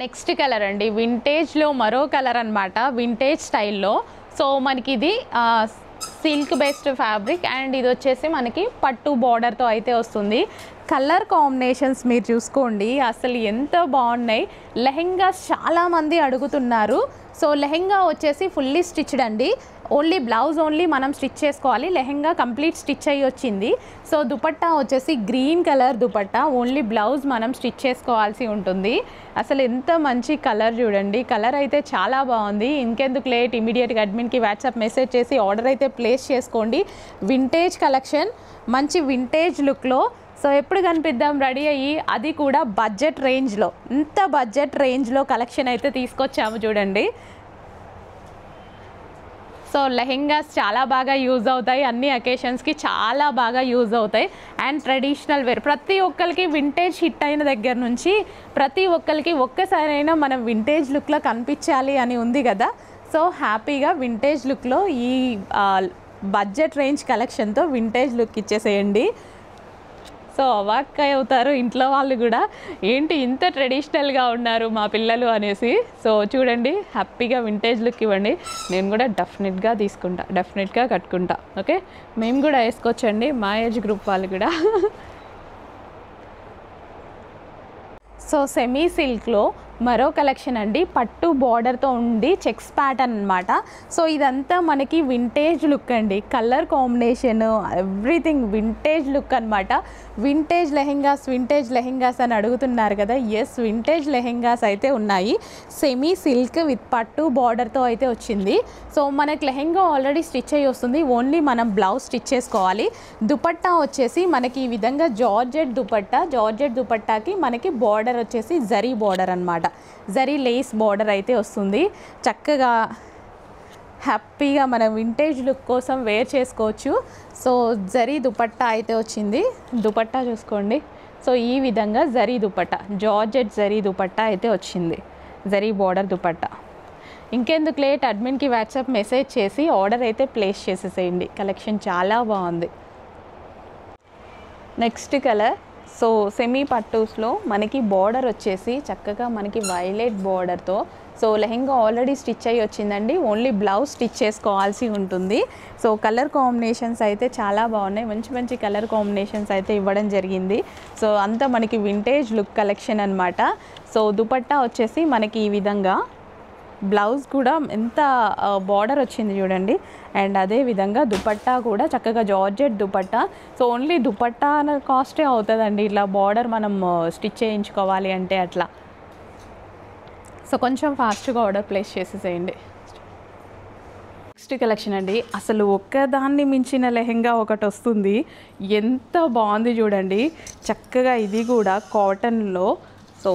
Next colour అండి, వింటేజ్లో మరో colour అనమాట, వింటేజ్ స్టైల్లో. సో మనకి ఇది సిల్క్ బేస్డ్ ఫ్యాబ్రిక్ అండ్ ఇది వచ్చేసి మనకి పట్టు బార్డర్తో అయితే వస్తుంది. కలర్ కాంబినేషన్స్ మీరు చూసుకోండి, అసలు ఎంత బాగున్నాయి. లెహెంగాస్ చాలామంది అడుగుతున్నారు. సో లెహెంగా వచ్చేసి ఫుల్లీ స్టిచ్డ్ అండి, ఓన్లీ బ్లౌజ్ ఓన్లీ మనం స్టిచ్ చేసుకోవాలి. లెహెంగా కంప్లీట్ స్టిచ్ అయ్యి వచ్చింది. సో దుపట్టా వచ్చేసి green colour dupatta, only blouse మనం స్టిచ్ చేసుకోవాల్సి ఉంటుంది. అసలు ఎంత మంచి కలర్ చూడండి, కలర్ అయితే చాలా బాగుంది. ఇంకెందుకు లేట్, ఇమీడియట్గా అడ్మిన్కి వాట్సాప్ మెసేజ్ చేసి ఆర్డర్ అయితే ప్లేస్ చేసుకోండి. వింటేజ్ కలెక్షన్, మంచి వింటేజ్ లుక్లో. సో ఎప్పుడు కనిపిద్దాం రెడీ అయ్యి, అది కూడా బడ్జెట్ రేంజ్లో. ఇంత బడ్జెట్ రేంజ్లో కలెక్షన్ అయితే తీసుకొచ్చాము చూడండి. సో లెహెంగాస్ చాలా బాగా యూజ్ అవుతాయి, అన్ని అకేషన్స్కి చాలా బాగా యూజ్ అవుతాయి. అండ్ ట్రెడిషనల్ వేర్ ప్రతి ఒక్కరికి వింటేజ్ హిట్ అయిన దగ్గర నుంచి ప్రతి ఒక్కరికి ఒక్కసారైనా మనం వింటేజ్ లుక్లో కనిపించాలి అని ఉంది కదా. సో హ్యాపీగా వింటేజ్ లుక్లో ఈ బడ్జెట్ రేంజ్ కలెక్షన్తో వింటేజ్ లుక్ ఇచ్చేసేయండి. సో అవాక్ అవుతారు ఇంట్లో వాళ్ళు కూడా, ఏంటి ఇంత ట్రెడిషనల్గా ఉన్నారు మా పిల్లలు అనేసి. సో చూడండి, హ్యాపీగా వింటేజ్ లుక్ ఇవ్వండి. నేను కూడా డెఫినెట్గా తీసుకుంటా, డెఫినెట్గా కట్టుకుంటా. ఓకే, మేము కూడా వేసుకోవచ్చండి, మా ఏజ్ గ్రూప్ వాళ్ళు కూడా. సో సెమీ సిల్క్లో మరో కలెక్షన్ అండి, పట్టు బార్డర్తో ఉండి చెక్స్ ప్యాటర్న్ అనమాట. సో ఇదంతా మనకి వింటేజ్ లుక్ అండి, colour combination everything vintage look అనమాట. వింటేజ్ లెహెంగాస్ అని అడుగుతున్నారు కదా. ఎస్, వింటేజ్ లెహెంగాస్ అయితే ఉన్నాయి. సెమీ సిల్క్ విత్ పట్టు బార్డర్తో అయితే వచ్చింది. సో మనకి లెహెంగా ఆల్రెడీ స్టిచ్ అయ్యి వస్తుంది, ఓన్లీ మనం బ్లౌజ్ స్టిచ్ చేసుకోవాలి. దుపట్టా వచ్చేసి మనకి ఈ విధంగా జార్జెట్ దుపట్టాకి మనకి బార్డర్ వచ్చేసి జరీ బార్డర్ అనమాట, జరీ లేస్ బార్డర్ అయితే వస్తుంది. చక్కగా హ్యాపీగా మనం వింటేజ్ లుక్ కోసం వేర్ చేసుకోవచ్చు. సో జరీ దుపట్టా అయితే వచ్చింది, దుపట్టా చూసుకోండి. సో ఈ విధంగా జరీ దుపట్టా, జార్జెట్ జరీ దుపట్టా అయితే వచ్చింది, జరీ బార్డర్ దుపట్టా. ఇంకెందుకు లేట్, అడ్మిన్కి వాట్సాప్ మెసేజ్ చేసి ఆర్డర్ అయితే ప్లేస్ చేసేసేయండి. కలెక్షన్ చాలా బాగుంది. నెక్స్ట్ కలర్, సో సెమీ పట్టూస్లో మనకి బార్డర్ వచ్చేసి చక్కగా మనకి వైలెట్ బార్డర్తో. సో లెహెంగా ఆల్రెడీ స్టిచ్ అయ్యి వచ్చిందండి, ఓన్లీ బ్లౌజ్ స్టిచ్ చేసుకోవాల్సి ఉంటుంది. సో కలర్ కాంబినేషన్స్ అయితే చాలా బాగున్నాయి, మంచి మంచి కలర్ కాంబినేషన్స్ అయితే ఇవ్వడం జరిగింది. సో అంతా మనకి వింటేజ్ లుక్ కలెక్షన్ అనమాట. సో దుపట్టా వచ్చేసి మనకి ఈ విధంగా, బ్లౌజ్ కూడా ఎంత బార్డర్ వచ్చింది చూడండి. అండ్ అదే విధంగా దుపట్టా కూడా చక్కగా georgette dupatta. So only dupatta కాస్టే అవుతుందండి ఇట్లా బార్డర్ మనం స్టిచ్ చేయించుకోవాలి అంటే అట్లా. సో కొంచెం ఫాస్ట్గా ఆర్డర్ ప్లేస్ చేసేసేయండి. నెక్స్ట్ కలెక్షన్ అండి, అసలు ఒక్కదాన్ని మించిన లెహెంగా ఒకటి వస్తుంది, ఎంత బాగుంది చూడండి. చక్కగా ఇది కూడా కాటన్లో. సో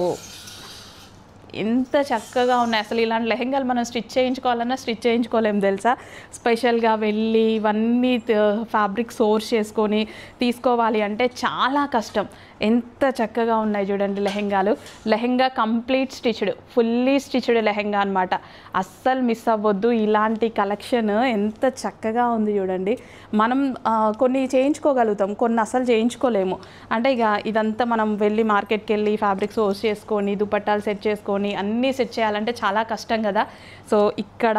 ఎంత చక్కగా ఉన్నాయి, అసలు ఇలాంటి లెహెంగాలు మనం స్టిచ్ చేయించుకోవాలన్నా స్టిచ్ చేయించుకోలేము తెలుసా. స్పెషల్గా వెళ్ళి ఇవన్నీ ఫ్యాబ్రిక్ సోర్స్ చేసుకొని తీసుకోవాలి అంటే చాలా కష్టం. ఎంత చక్కగా ఉన్నాయి చూడండి లెహెంగాలు. Lehenga complete stitched, fully stitched lehenga అనమాట. అస్సలు మిస్ అవ్వద్దు, ఇలాంటి కలెక్షన్ ఎంత చక్కగా ఉంది చూడండి. మనం కొన్ని చేయించుకోగలుగుతాం, కొన్ని అసలు చేయించుకోలేము. అంటే ఇక ఇదంతా మనం వెళ్ళి మార్కెట్కి వెళ్ళి ఫ్యాబ్రిక్ సోర్స్ చేసుకొని దుపట్టాలు సెట్ చేసుకొని అన్నీ సెట్ చేయాలంటే చాలా కష్టం కదా. సో ఇక్కడ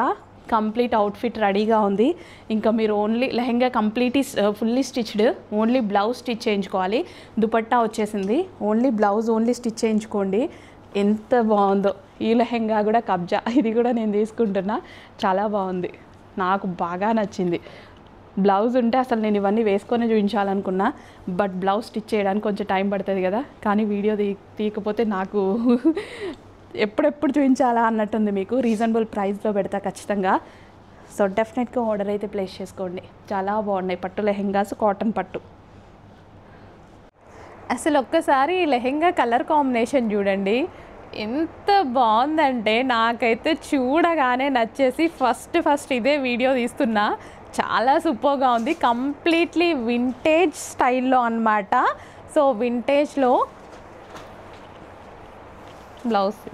కంప్లీట్ అవుట్ఫిట్ రెడీగా ఉంది. ఇంకా మీరు only lehenga complete fully stitched, only blouse stitch చేయించుకోవాలి. దుపట్టా వచ్చేసింది, ఓన్లీ బ్లౌజ్ ఓన్లీ స్టిచ్ చేయించుకోండి. ఎంత బాగుందో ఈ లెహెంగా కూడా, కబ్జా, ఇది కూడా నేను తీసుకుంటున్నా, చాలా బాగుంది, నాకు బాగా నచ్చింది. బ్లౌజ్ ఉంటే అసలు నేను ఇవన్నీ వేసుకొని చూపించాలనుకున్నా, బట్ బ్లౌజ్ స్టిచ్ చేయడానికి కొంచెం టైం పడుతుంది కదా. కానీ వీడియో తీయకపోతే నాకు ఎప్పుడెప్పుడు చూపించాలా అన్నట్టుంది. మీకు రీజనబుల్ ప్రైస్లో పెడతా ఖచ్చితంగా. సో డెఫినెట్గా ఆర్డర్ అయితే ప్లేస్ చేసుకోండి, చాలా బాగున్నాయి పట్టు లెహెంగాస్, కాటన్ పట్టు. అసలు ఒక్కసారి ఈ లెహెంగా కలర్ కాంబినేషన్ చూడండి, ఎంత బాగుందంటే నాకైతే చూడగానే నచ్చేసి ఫస్ట్ ఇదే వీడియో తీస్తున్నా. చాలా సూపర్గా ఉంది, కంప్లీట్లీ వింటేజ్ స్టైల్లో అన్నమాట. సో వింటేజ్లో బ్లౌజ్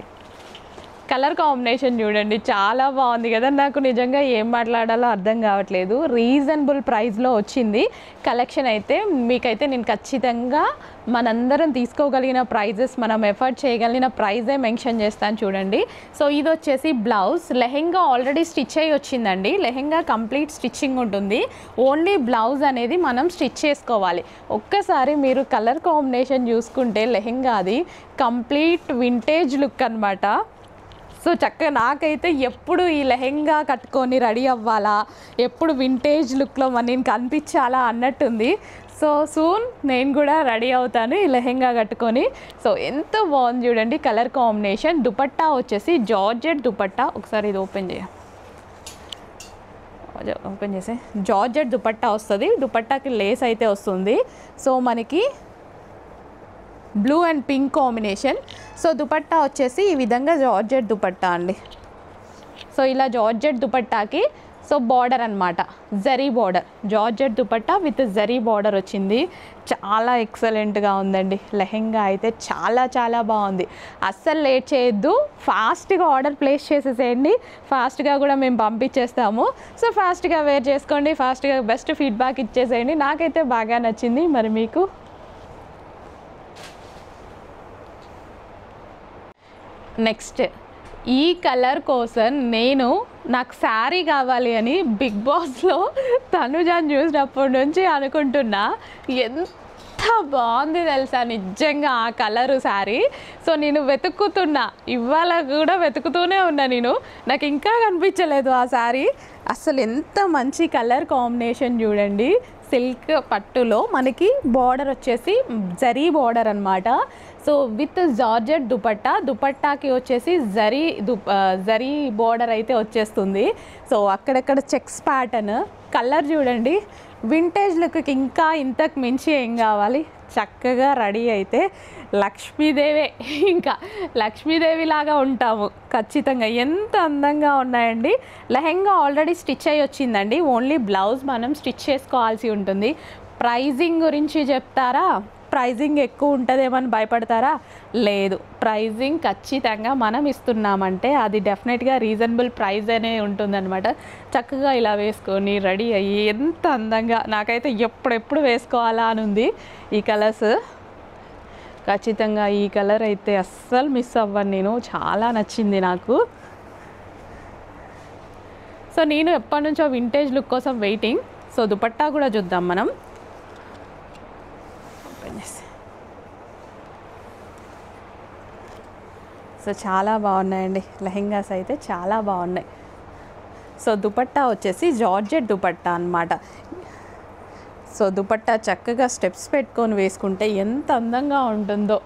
కలర్ కాంబినేషన్ చూడండి చాలా బాగుంది కదా. నాకు నిజంగా ఏం మాట్లాడాలో అర్థం కావట్లేదు. రీజనబుల్ ప్రైస్లో వచ్చింది కలెక్షన్ అయితే. మీకైతే నేను ఖచ్చితంగా మనందరం తీసుకోగలిగిన ప్రైజెస్, మనం ఎఫర్ట్ చేయగలిగిన ప్రైజే మెన్షన్ చేస్తాను చూడండి. సో ఇది వచ్చేసి బ్లౌజ్. లెహెంగా ఆల్రెడీ స్టిచ్ అయ్యి వచ్చిందండి. లెహెంగా కంప్లీట్ స్టిచ్చింగ్ ఉంటుంది. ఓన్లీ బ్లౌజ్ అనేది మనం స్టిచ్ చేసుకోవాలి. ఒక్కసారి మీరు కలర్ కాంబినేషన్ చూసుకుంటే లెహెంగాది కంప్లీట్ వింటేజ్ లుక్ అనమాట. సో చక్కగా నాకైతే ఎప్పుడు ఈ లెహెంగా కట్టుకొని రెడీ అవ్వాలా, ఎప్పుడు వింటేజ్ లుక్లో నేను కనిపించాలా అన్నట్టుంది. సో సూన్ నేను కూడా రెడీ అవుతాను ఈ లెహెంగా కట్టుకొని. సో ఎంత బాగుంది చూడండి కలర్ కాంబినేషన్. దుపట్టా వచ్చేసి జార్జెట్ దుపట్టా. ఒకసారి ఇది ఓపెన్ చేసే జార్జెట్ దుపట్టా వస్తుంది. దుపట్టాకి లేస్ అయితే వస్తుంది. సో మనకి blue and pink combination. So dupatta వచ్చేసి ఈ విధంగా జార్జెట్ దుపట్టా అండి. సో ఇలా జార్జెట్ దుపట్టాకి సో బార్డర్ అనమాట, zari border. Georgette dupatta with zari border వచ్చింది. చాలా ఎక్సలెంట్గా ఉందండి లెహెంగా అయితే. చాలా చాలా బాగుంది. అస్సలు లేట్ చేయొద్దు, ఫాస్ట్గా ఆర్డర్ ప్లేస్ చేసేసేయండి. ఫాస్ట్గా కూడా మేము పంపించేస్తాము. సో ఫాస్ట్గా వేర్ చేసుకోండి, ఫాస్ట్గా బెస్ట్ ఫీడ్బ్యాక్ ఇచ్చేసేయండి. నాకైతే బాగా నచ్చింది. మరి మీకు? నెక్స్ట్ ఈ కలర్ కోసం నాకు శారీ కావాలి అని బిగ్ బాస్లో తనుజాని చూసినప్పటి నుంచి అనుకుంటున్నా. ఎంత బాగుంది తెలుసా నిజంగా ఆ కలరు శారీ. సో నేను వెతుక్కుతున్నా, ఇవాళ కూడా వెతుకుతూనే ఉన్నా నేను. నాకు ఇంకా కనిపించలేదు ఆ శారీ. అసలు ఎంత మంచి కలర్ కాంబినేషన్ చూడండి. సిల్క్ పట్టులో మనకి బార్డర్ వచ్చేసి జరీ బార్డర్ అనమాట. So with georgette dupatta. దుపట్టాకి వచ్చేసి జరీ బార్డర్ అయితే వచ్చేస్తుంది. సో అక్కడక్కడ చెక్స్ ప్యాటర్న్. కలర్ చూడండి వింటేజ్ లుక్కి ఇంకా ఇంతకు మించి ఏం కావాలి. చక్కగా రెడీ అయితే లక్ష్మీదేవే, ఇంకా లక్ష్మీదేవి లాగా ఉంటాము ఖచ్చితంగా. ఎంత అందంగా ఉన్నాయండి. లెహెంగా ఆల్రెడీ స్టిచ్ అయ్యి వచ్చిందండి. ఓన్లీ బ్లౌజ్ మనం స్టిచ్ చేసుకోవాల్సి ఉంటుంది. ప్రైజింగ్ గురించి చెప్తారా? ప్రైజింగ్ ఎక్కువ ఉంటుందేమని భయపడతారా? లేదు, ప్రైజింగ్ ఖచ్చితంగా మనం ఇస్తున్నామంటే అది డెఫినెట్గా రీజనబుల్ ప్రైజ్ అనే ఉంటుందన్నమాట. చక్కగా ఇలా వేసుకొని రెడీ అయ్యి ఎంత అందంగా, నాకైతే ఎప్పుడెప్పుడు వేసుకోవాలా అని ఉంది ఈ కలర్స్. ఖచ్చితంగా ఈ కలర్ అయితే అస్సలు మిస్ అవ్వను నేను. చాలా నచ్చింది నాకు. సో నేను ఎప్పటి నుంచో వింటేజ్ లుక్ కోసం వెయిటింగ్. సో దుపట్టా కూడా చూద్దాం మనం. సో చాలా బాగున్నాయండి లెహెంగాస్ అయితే, చాలా బాగున్నాయి. సో దుపట్టా వచ్చేసి జార్జెట్ దుపట్టా అన్నమాట. సో దుపట్టా చక్కగా స్టెప్స్ పెట్టుకొని వేసుకుంటే ఎంత అందంగా ఉంటుందో,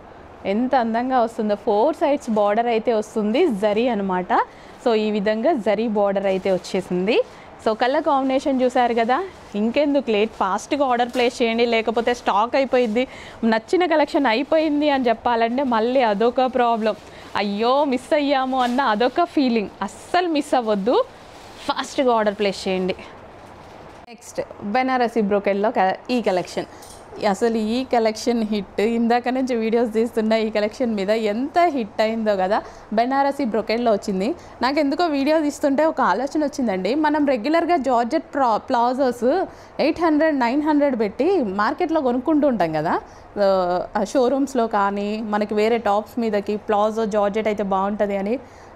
ఎంత అందంగా వస్తుందో. 4 సైడ్స్ బార్డర్ అయితే వస్తుంది, జరీ అనమాట. సో ఈ విధంగా జరీ బార్డర్ అయితే వచ్చేసింది. సో కలర్ కాంబినేషన్ చూసారు కదా. ఇంకెందుకు లేట్, ఫాస్ట్గా ఆర్డర్ ప్లేస్ చేయండి, లేకపోతే స్టాక్ అయిపోయింది. నచ్చిన కలెక్షన్ అయిపోయింది అని చెప్పాలంటే మళ్ళీ అదొక ప్రాబ్లం. అయ్యో మిస్ అయ్యాము అన్న అదొక ఫీలింగ్. అస్సలు మిస్ అవ్వద్దు, ఫాస్ట్గా ఆర్డర్ ప్లేస్ చేయండి. నెక్స్ట్ బెనారసీ బ్రోకెట్లో ఈ కలెక్షన్. అసలు ఈ కలెక్షన్ హిట్. ఇందాక నుంచి వీడియోస్ తీస్తున్న ఈ కలెక్షన్ మీద ఎంత హిట్ అయిందో కదా. బెనారసీ బ్రోకెట్లో వచ్చింది. నాకు ఎందుకో వీడియో తీస్తుంటే ఒక ఆలోచన వచ్చిందండి. మనం రెగ్యులర్గా జార్జెట్ ప్లాజోస్ 800-900 పెట్టి మార్కెట్లో కొనుక్కుంటూ ఉంటాం కదా, షోరూమ్స్లో కానీ మనకి వేరే టాప్స్ మీదకి ప్లాజో జార్జెట్ అయితే బాగుంటుంది అని.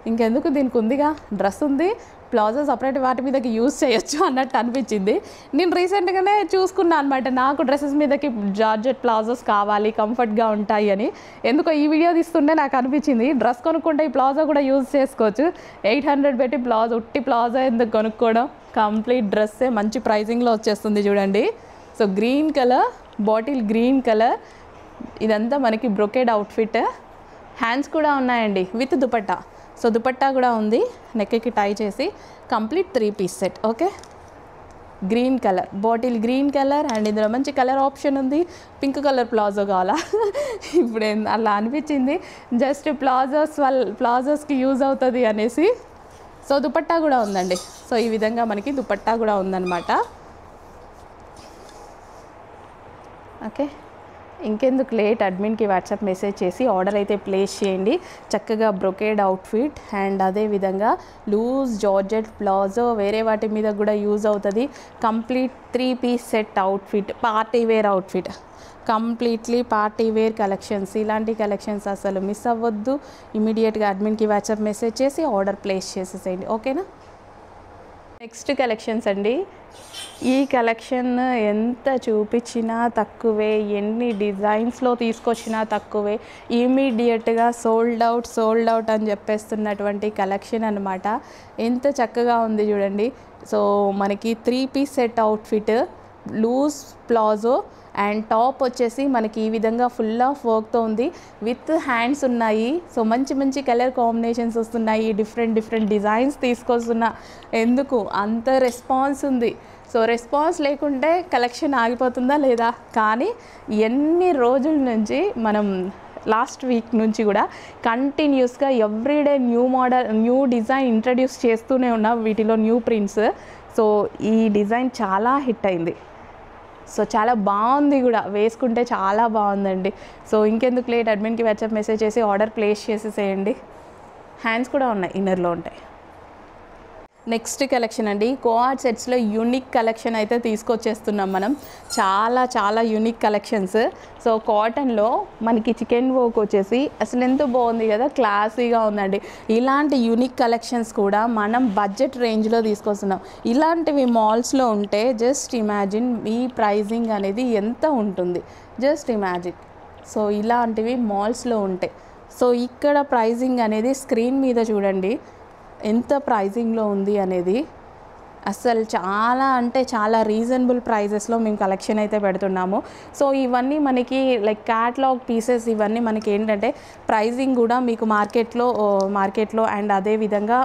ఇంకెందుకు, దీనికి ఉందిగా, డ్రెస్ ఉంది, ప్లాజో సపరేట్ వాటి మీదకి యూజ్ చేయొచ్చు అన్నట్టు అనిపించింది. నేను రీసెంట్గానే చూసుకున్నాను అనమాట, నాకు డ్రెస్సెస్ మీదకి జార్జెట్ ప్లాజోస్ కావాలి, కంఫర్ట్గా ఉంటాయి అని. ఎందుకో ఈ వీడియో తీస్తుంటే నాకు అనిపించింది, డ్రెస్ కొనుక్కుంటే ఈ ప్లాజో కూడా యూజ్ చేసుకోవచ్చు. 800 పెట్టి ప్లాజో, ఉట్టి ప్లాజో ఎందుకు కొనుక్కోవడం, కంప్లీట్ డ్రెస్సే మంచి ప్రైజింగ్లో వచ్చేస్తుంది చూడండి. So green colour, bottle green colour, ఇదంతా మనకి బ్రొకేడ్ అవుట్ఫిట్. హ్యాండ్స్ కూడా ఉన్నాయండి విత్ దుపట్టా. సో దుపట్టా కూడా ఉంది, నెక్కి టై చేసి complete 3 piece set. Okay, green colour, bottle green colour. And ఇందులో మంచి కలర్ ఆప్షన్ ఉంది. పింక్ కలర్ ప్లాజో కావాలా ఇప్పుడు అలా అనిపించింది, జస్ట్ ప్లాజోస్కి యూజ్ అవుతుంది అనేసి. సో దుపట్టా కూడా ఉందండి. సో ఈ విధంగా మనకి దుపట్టా కూడా ఉందన్నమాట. ఓకే, ఇంకెందుకు లేట్, అడ్మిన్కి వాట్సాప్ మెసేజ్ చేసి ఆర్డర్ అయితే ప్లేస్ చేయండి. చక్కగా బ్రొకేడ్ అవుట్ఫిట్ అండ్ అదేవిధంగా లూజ్ జార్జెట్ ప్లాజో వేరే వాటి మీద కూడా యూజ్ అవుతుంది. Complete 3 piece set outfit, party wear outfit, completely party wear collections. ఇలాంటి కలెక్షన్స్ అసలు మిస్ అవ్వద్దు. ఇమీడియట్గా అడ్మిన్కి వాట్సాప్ మెసేజ్ చేసి ఆర్డర్ ప్లేస్ చేసేసేయండి, ఓకేనా. నెక్స్ట్ కలెక్షన్స్ అండి. ఈ కలెక్షన్ ఎంత చూపించినా తక్కువే, ఎన్ని డిజైన్స్లో తీసుకొచ్చినా తక్కువే. ఇమీడియట్గా సోల్డ్ అవుట్ అని చెప్పేస్తున్నటువంటి కలెక్షన్ అనమాట. ఎంత చక్కగా ఉంది చూడండి. సో మనకి 3 piece set outfit, loose palazzo and top వచ్చేసి మనకి ఈ విధంగా ఫుల్ ఆఫ్ వర్క్తో ఉంది, విత్ హ్యాండ్స్ ఉన్నాయి. సో మంచి కలర్ కాంబినేషన్స్ వస్తున్నాయి, డిఫరెంట్ డిజైన్స్ తీసుకొస్తున్నా. ఎందుకు అంత రెస్పాన్స్ ఉంది. సో రెస్పాన్స్ లేకుంటే కలెక్షన్ ఆగిపోతుందా లేదా. కానీ ఎన్ని రోజుల నుంచి మనం లాస్ట్ వీక్ నుంచి కూడా కంటిన్యూస్గా everyday new model, new design introduce చేస్తూనే ఉన్నాం. వీటిలో న్యూ ప్రింట్స్. సో ఈ డిజైన్ చాలా హిట్ అయింది. సో చాలా బాగుంది కూడా, వేసుకుంటే చాలా బాగుందండి. సో ఇంకెందుకు లేట్, అడ్మిన్కి వాట్సాప్ మెసేజ్ చేసి ఆర్డర్ ప్లేస్ చేసేసేయండి. హ్యాండ్స్ కూడా ఉన్నాయి, ఇన్నర్లో ఉంటాయి. నెక్స్ట్ కలెక్షన్ అండి, కోఆర్డ్ సెట్స్లో యూనిక్ కలెక్షన్ అయితే తీసుకొచ్చేస్తున్నాం మనం. చాలా యూనిక్ కలెక్షన్స్. సో కాటన్లో మనకి చికెన్ వర్క్ వచ్చేసి అసలు ఎంత బాగుంది కదా, క్లాసీగా ఉందండి. ఇలాంటి యూనిక్ కలెక్షన్స్ కూడా మనం బడ్జెట్ రేంజ్లో తీసుకొస్తున్నాం. ఇలాంటివి మాల్స్లో ఉంటే జస్ట్ ఇమాజిన్ ఈ ప్రైజింగ్ అనేది ఎంత ఉంటుంది, జస్ట్ ఇమాజిన్. సో ఇలాంటివి మాల్స్లో ఉంటాయి. సో ఇక్కడ ప్రైజింగ్ అనేది స్క్రీన్ మీద చూడండి ఎంత ప్రైజింగ్లో ఉంది అనేది. అసలు చాలా అంటే చాలా రీజనబుల్ ప్రైజెస్లో మేము కలెక్షన్ అయితే పెడుతున్నాము. సో ఇవన్నీ మనకి లైక్ క్యాటలాగ్ పీసెస్. ఇవన్నీ మనకి ఏంటంటే ప్రైజింగ్ కూడా మీకు మార్కెట్లో అండ్ అదేవిధంగా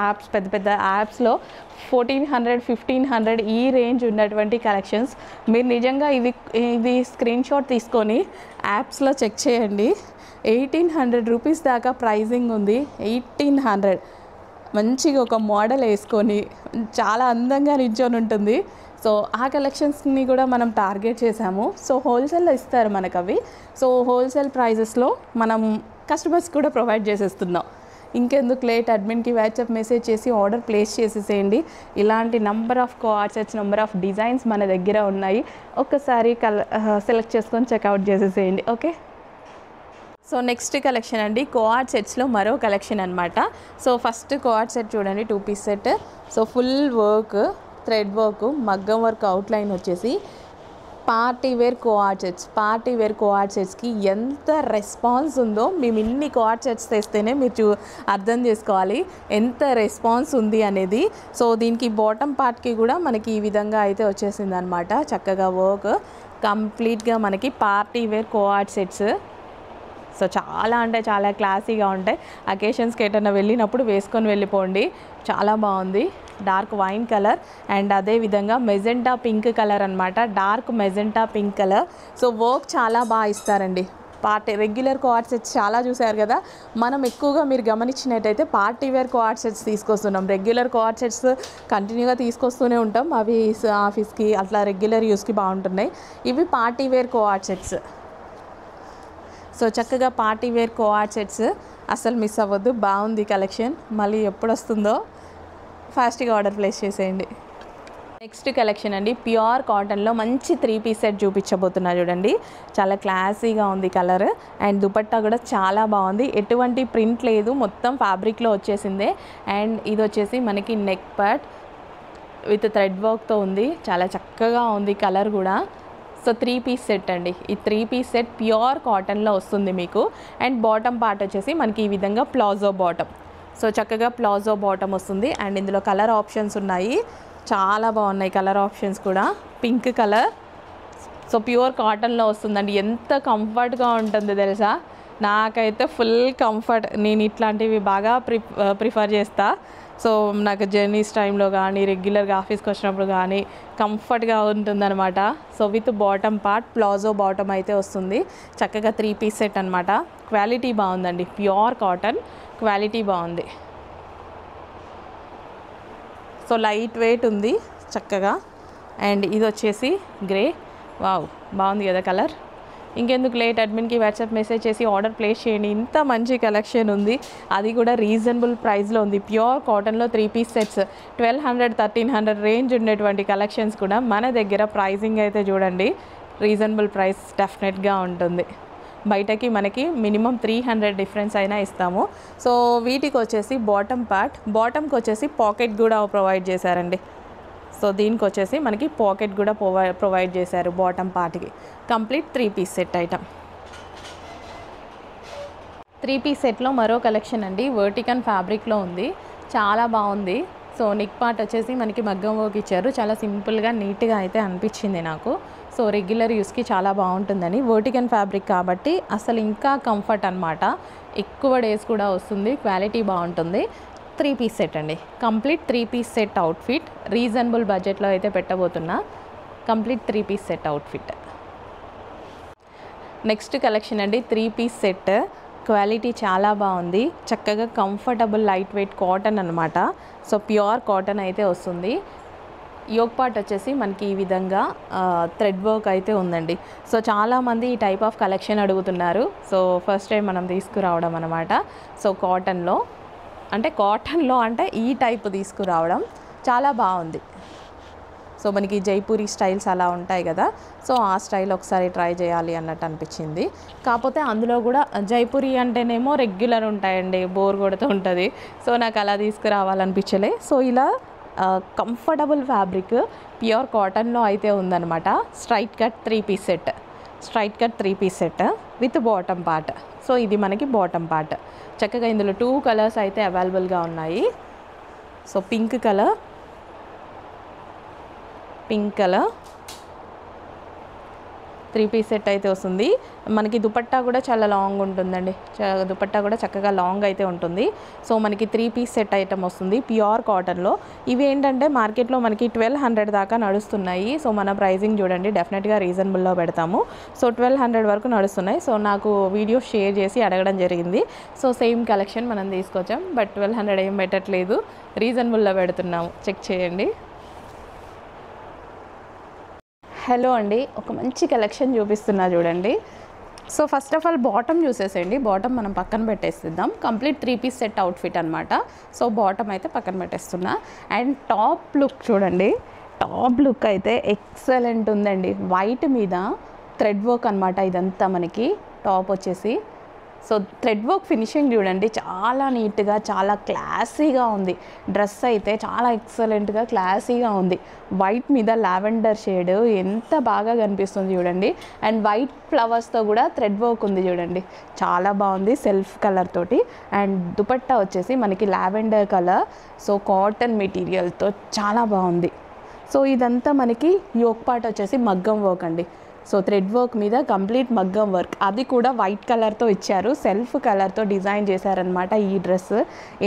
యాప్స్, పెద్ద యాప్స్లో 1400, 1500 ఈ రేంజ్ ఉన్నటువంటి కలెక్షన్స్. మీరు నిజంగా ఇవి స్క్రీన్ షాట్ తీసుకొని యాప్స్లో చెక్ చేయండి. 1800 రూపీస్ దాకా ప్రైజింగ్ ఉంది. 1800 మంచిగా ఒక మోడల్ వేసుకొని చాలా అందంగా నిల్చొని ఉంటుంది. సో ఆ కలెక్షన్స్ని కూడా మనం టార్గెట్ చేసాము. సో హోల్సేల్లో ఇస్తారు మనకు అవి. సో హోల్సేల్ ప్రైజెస్లో మనం కస్టమర్స్ కూడా ప్రొవైడ్ చేసేస్తున్నాం. ఇంకెందుకు లేట్, అడ్మిన్కి వాట్సాప్ మెసేజ్ చేసి ఆర్డర్ ప్లేస్ చేసేసేయండి. ఇలాంటి number of co-ord sets, number of designs మన దగ్గర ఉన్నాయి. ఒక్కసారి సెలెక్ట్ చేసుకొని చెక్అవుట్ చేసేసేయండి, ఓకే. సో నెక్స్ట్ కలెక్షన్ అండి, కోఆర్డ్ సెట్స్లో మరో కలెక్షన్ అనమాట. సో ఫస్ట్ కోఆర్డ్ సెట్ చూడండి, 2 piece set. So full work, thread work, మగ్గం వర్క్ అవుట్లైన్ వచ్చేసి పార్టీ వేర్ కోఆర్డ్ సెట్స్కి ఎంత రెస్పాన్స్ ఉందో. మేము ఇన్ని కోఆర్డ్ సెట్స్ తెస్తేనే మీరు అర్థం చేసుకోవాలి ఎంత రెస్పాన్స్ ఉంది అనేది. సో దీనికి బాటమ్ పార్ట్కి కూడా మనకి ఈ విధంగా అయితే వచ్చేసింది అనమాట. చక్కగా వర్క్ కంప్లీట్గా మనకి party wear co-ord sets. So చాలా అంటే చాలా క్లాసీగా ఉంటాయి. అకేషన్స్కి ఎటన్నా వెళ్ళినప్పుడు వేసుకొని వెళ్ళిపోండి. చాలా బాగుంది. డార్క్ వైన్ కలర్ అండ్ అదేవిధంగా మెజెంటా పింక్ కలర్ అనమాట. Dark magenta pink colour. So work చాలా బాగా ఇస్తారండి. రెగ్యులర్ కోఆర్డ్ సెట్స్ చాలా చూసారు కదా. మనం ఎక్కువగా మీరు గమనించినట్టయితే పార్టీ వేర్ కోఆర్డ్ సెట్స్ తీసుకొస్తున్నాం. రెగ్యులర్ కోఆర్డ్ సెట్స్ కంటిన్యూగా తీసుకొస్తూనే ఉంటాం. అవి ఆఫీస్కి అట్లా రెగ్యులర్ యూస్కి బాగుంటున్నాయి. ఇవి party wear co-ord sets. So చక్కగా పార్టీ వేర్ కోఆర్డ్ సెట్స్ అసలు మిస్ అవ్వద్దు. బాగుంది కలెక్షన్. మళ్ళీ ఎప్పుడు వస్తుందో ఫాస్ట్గా ఆర్డర్ ప్లేస్ చేసేయండి. నెక్స్ట్ కలెక్షన్ అండి, ప్యూర్ కాటన్లో మంచి 3 పీస్ సెట్ చూపించబోతున్నా చూడండి. చాలా క్లాసీగా ఉంది కలర్ అండ్ దుపట్టా కూడా చాలా బాగుంది. ఎటువంటి ప్రింట్ లేదు, మొత్తం ఫ్యాబ్రిక్లో వచ్చేసిందే. అండ్ ఇది వచ్చేసి మనకి నెక్ పార్ట్ విత్ థ్రెడ్ వర్క్తో ఉంది. చాలా చక్కగా ఉంది కలర్ కూడా. సో 3 పీస్ సెట్ అండి. ఈ 3 పీస్ సెట్ ప్యూర్ కాటన్లో వస్తుంది మీకు. అండ్ బాటమ్ పార్ట్ వచ్చేసి మనకి ఈ విధంగా ప్లాజో బాటమ్. సో చక్కగా ప్లాజో బాటమ్ వస్తుంది. అండ్ ఇందులో కలర్ ఆప్షన్స్ ఉన్నాయి, చాలా బాగున్నాయి కలర్ ఆప్షన్స్ కూడా. Pink colour. సో ప్యూర్ కాటన్లో వస్తుందండి. ఎంత కంఫర్ట్గా ఉంటుంది తెలుసా. నాకైతే ఫుల్ కంఫర్ట్. నేను ఇట్లాంటివి బాగా ప్రిఫర్ చేస్తా. సో నాకు జర్నీస్ టైంలో కానీ రెగ్యులర్గా ఆఫీస్కి వచ్చినప్పుడు కానీ కంఫర్ట్గా ఉంటుందన్నమాట. So with bottom part palazzo bottom అయితే వస్తుంది. చక్కగా 3 పీస్ సెట్ అనమాట. క్వాలిటీ బాగుందండి, ప్యూర్ కాటన్ క్వాలిటీ బాగుంది. సో లైట్ వెయిట్ ఉంది చక్కగా. అండ్ ఇది వచ్చేసి గ్రే. వావ్ బాగుంది కదా కలర్. ఇంకెందుకు లేట్, అడ్మిన్కి వాట్సాప్ మెసేజ్ చేసి ఆర్డర్ ప్లేస్ చేయండి. ఇంత మంచి కలెక్షన్ ఉంది, అది కూడా రీజనబుల్ ప్రైస్లో ఉంది. ప్యూర్ కాటన్లో 3 పీస్ సెట్స్ 1200 1300 రేంజ్ ఉండేటువంటి కలెక్షన్స్ కూడా మన దగ్గర. ప్రైజింగ్ అయితే చూడండి, రీజనబుల్ ప్రైస్ డెఫినెట్గా ఉంటుంది. బయటకి మనకి మినిమం 300 డిఫరెన్స్ అయినా ఇస్తాము. సో వీటికి వచ్చేసి బాటమ్కి వచ్చేసి పాకెట్ కూడా ప్రొవైడ్ చేశారండి. సో దీనికి వచ్చేసి మనకి పాకెట్ కూడా ప్రొవైడ్ చేశారు బాటమ్ పార్ట్కి. Complete 3 piece set item. 3 piece సెట్లో మరో కలెక్షన్ అండి, వర్టికన్ ఫ్యాబ్రిక్లో ఉంది, చాలా బాగుంది. సో నెక్ పార్ట్ వచ్చేసి మనకి మగ్గం వర్క్ ఇచ్చారు, చాలా సింపుల్గా నీట్గా అయితే అనిపించింది నాకు. సో రెగ్యులర్ యూస్కి చాలా బాగుంటుందని. వర్టికన్ ఫ్యాబ్రిక్ కాబట్టి అసలు ఇంకా కంఫర్ట్ అనమాట, ఎక్కువ డేస్ కూడా వస్తుంది, క్వాలిటీ బాగుంటుంది. 3 పీస్ సెట్ అండి, complete 3 piece set outfit. Reasonable బడ్జెట్లో అయితే పెట్టబోతున్నా, complete 3 piece set outfit. Next collection అండి, 3 పీస్ సెట్. క్వాలిటీ చాలా బాగుంది, చక్కగా కంఫర్టబుల్ లైట్ వెయిట్ కాటన్ అనమాట. సో ప్యూర్ కాటన్ అయితే వస్తుంది. యోక్ పార్ట్ వచ్చేసి మనకి ఈ విధంగా థ్రెడ్ వర్క్ అయితే ఉందండి. సో చాలామంది ఈ టైప్ ఆఫ్ కలెక్షన్ అడుగుతున్నారు. సో ఫస్ట్ టైం మనం తీసుకురావడం అనమాట. సో కాటన్లో అంటే ఈ టైప్ తీసుకురావడం చాలా బాగుంది. సో మనకి జైపూరి స్టైల్స్ అలా ఉంటాయి కదా, సో ఆ స్టైల్ ఒకసారి ట్రై చేయాలి అన్నట్టు అనిపించింది. కాకపోతే అందులో కూడా జైపూరి అంటేనేమో రెగ్యులర్ ఉంటాయండి, బోర్ కొడుతూ ఉంటుంది. సో నాకు అలా తీసుకురావాలనిపించలే. సో ఇలా కంఫర్టబుల్ ఫ్యాబ్రిక్ ప్యూర్ కాటన్లో అయితే ఉందన్నమాట. Straight cut 3 piece set with bottom part. So ఇది మనకి బాటమ్ పార్ట్. చక్కగా ఇందులో 2 కలర్స్ అయితే అవైలబుల్గా ఉన్నాయి. So pink colour 3 piece set అయితే వస్తుంది. మనకి దుపట్టా కూడా చాలా లాంగ్ ఉంటుందండి, దుపట్టా కూడా చక్కగా లాంగ్ అయితే ఉంటుంది. సో మనకి 3 పీస్ సెట్ ఐటమ్ వస్తుంది ప్యూర్ కాటన్లో. ఇవి ఏంటంటే మార్కెట్లో మనకి 1200 దాకా నడుస్తున్నాయి. సో మన ప్రైజింగ్ చూడండి, డెఫినెట్గా రీజనబుల్లో పెడతాము. సో 1200 వరకు నడుస్తున్నాయి. సో నాకు వీడియో షేర్ చేసి అడగడం జరిగింది. సో సేమ్ కలెక్షన్ మనం తీసుకొచ్చాం, బట్ 1200 ఏం పెట్టట్లేదు, రీజనబుల్లో పెడుతున్నాము, చెక్ చేయండి. హలో అండి, ఒక మంచి కలెక్షన్ చూపిస్తున్నా చూడండి. So first of all bottom చూసేసేయండి, బాటమ్ మనం పక్కన పెట్టేసిద్దాం. కంప్లీట్ 3 పీస్ సెట్ అవుట్ఫిట్ అనమాట. సో బాటమ్ అయితే పక్కన పెట్టేస్తున్నా. అండ్ టాప్ లుక్ చూడండి, టాప్ లుక్ అయితే ఎక్సలెంట్ ఉందండి. వైట్ మీద థ్రెడ్ వర్క్ అనమాట ఇదంతా మనకి టాప్ వచ్చేసి. సో థ్రెడ్ వర్క్ ఫినిషింగ్ చూడండి, చాలా నీట్గా చాలా క్లాసీగా ఉంది. డ్రెస్ అయితే చాలా ఎక్సలెంట్గా క్లాసీగా ఉంది. వైట్ మీద లావెండర్ షేడ్ ఎంత బాగా కనిపిస్తుంది చూడండి. అండ్ వైట్ ఫ్లవర్స్తో కూడా థ్రెడ్ వర్క్ ఉంది చూడండి, చాలా బాగుంది సెల్ఫ్ కలర్ తోటి. అండ్ దుపట్టా వచ్చేసి మనకి లావెండర్ కలర్. సో కాటన్ మెటీరియల్తో చాలా బాగుంది. సో ఇదంతా మనకి యోక్ పార్ట్ వచ్చేసి మగ్గం వర్క్ అండి. సో థ్రెడ్ వర్క్ మీద కంప్లీట్ మగ్గం వర్క్, అది కూడా వైట్ కలర్తో ఇచ్చారు, సెల్ఫ్ కలర్తో డిజైన్ చేశారనమాట. ఈ డ్రెస్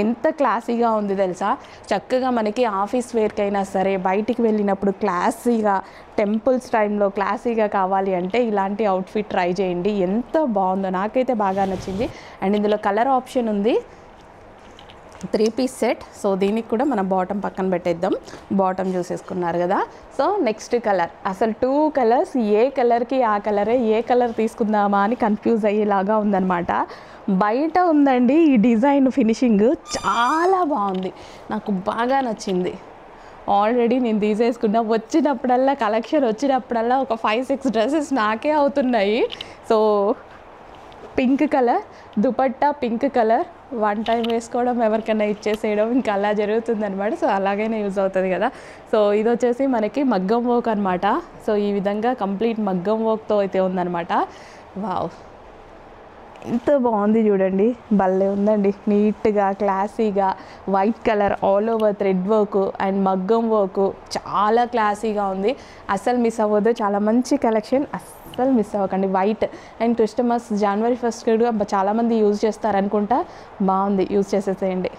ఎంత క్లాసీగా ఉంది తెలుసా. చక్కగా మనకి ఆఫీస్ వేర్కైనా సరే, బయటికి వెళ్ళినప్పుడు క్లాసీగా, టెంపుల్స్ టైంలో క్లాసీగా కావాలి అంటే ఇలాంటి అవుట్ఫిట్ ట్రై చేయండి. ఎంత బాగుందో, నాకైతే బాగా నచ్చింది. అండ్ ఇందులో కలర్ ఆప్షన్ ఉంది, 3 పీస్ సెట్. సో దీనికి కూడా మనం బాటమ్ పక్కన పెట్టేద్దాం. బాటమ్ చూసేసుకున్నారు కదా. సో నెక్స్ట్ కలర్, అసలు 2 కలర్స్, ఏ కలర్కి ఆ కలరే, ఏ కలర్ తీసుకుందామా అని కన్ఫ్యూజ్ అయ్యేలాగా ఉందన్నమాట. బయట ఉందండి ఈ డిజైన్ ఫినిషింగ్ చాలా బాగుంది, నాకు బాగా నచ్చింది. ఆల్రెడీ నేను తీసేసుకున్నా, వచ్చినప్పుడల్లా కలెక్షన్ వచ్చినప్పుడల్లా ఒక 5-6 డ్రెస్సెస్ నాకే అవుతున్నాయి. So pink colour dupatta, pink colour, 1 time వేసుకోవడం, ఎవరికైనా ఇచ్చేసేయడం, ఇంకా అలా జరుగుతుంది అనమాట. సో అలాగైనా యూజ్ అవుతుంది కదా. సో ఇది వచ్చేసి మనకి మగ్గం వర్క్ అనమాట. సో ఈ విధంగా కంప్లీట్ మగ్గం వర్క్తో అయితే ఉందన్నమాట. వావ్, ఎంత బాగుంది చూడండి, భలే ఉందండి, నీట్గా క్లాసీగా. White colour all over thread work and మగ్గం వర్క్ చాలా క్లాసీగా ఉంది. అసలు మిస్ అవ్వదు, చాలా మంచి కలెక్షన్, అస్సలు మిస్ అవ్వకండి. వైట్ అండ్ క్రిస్టమస్ జనవరి 1 కూడా చాలామంది యూజ్ చేస్తారనుకుంటా, బాగుంది, యూజ్ చేసేసేయండి.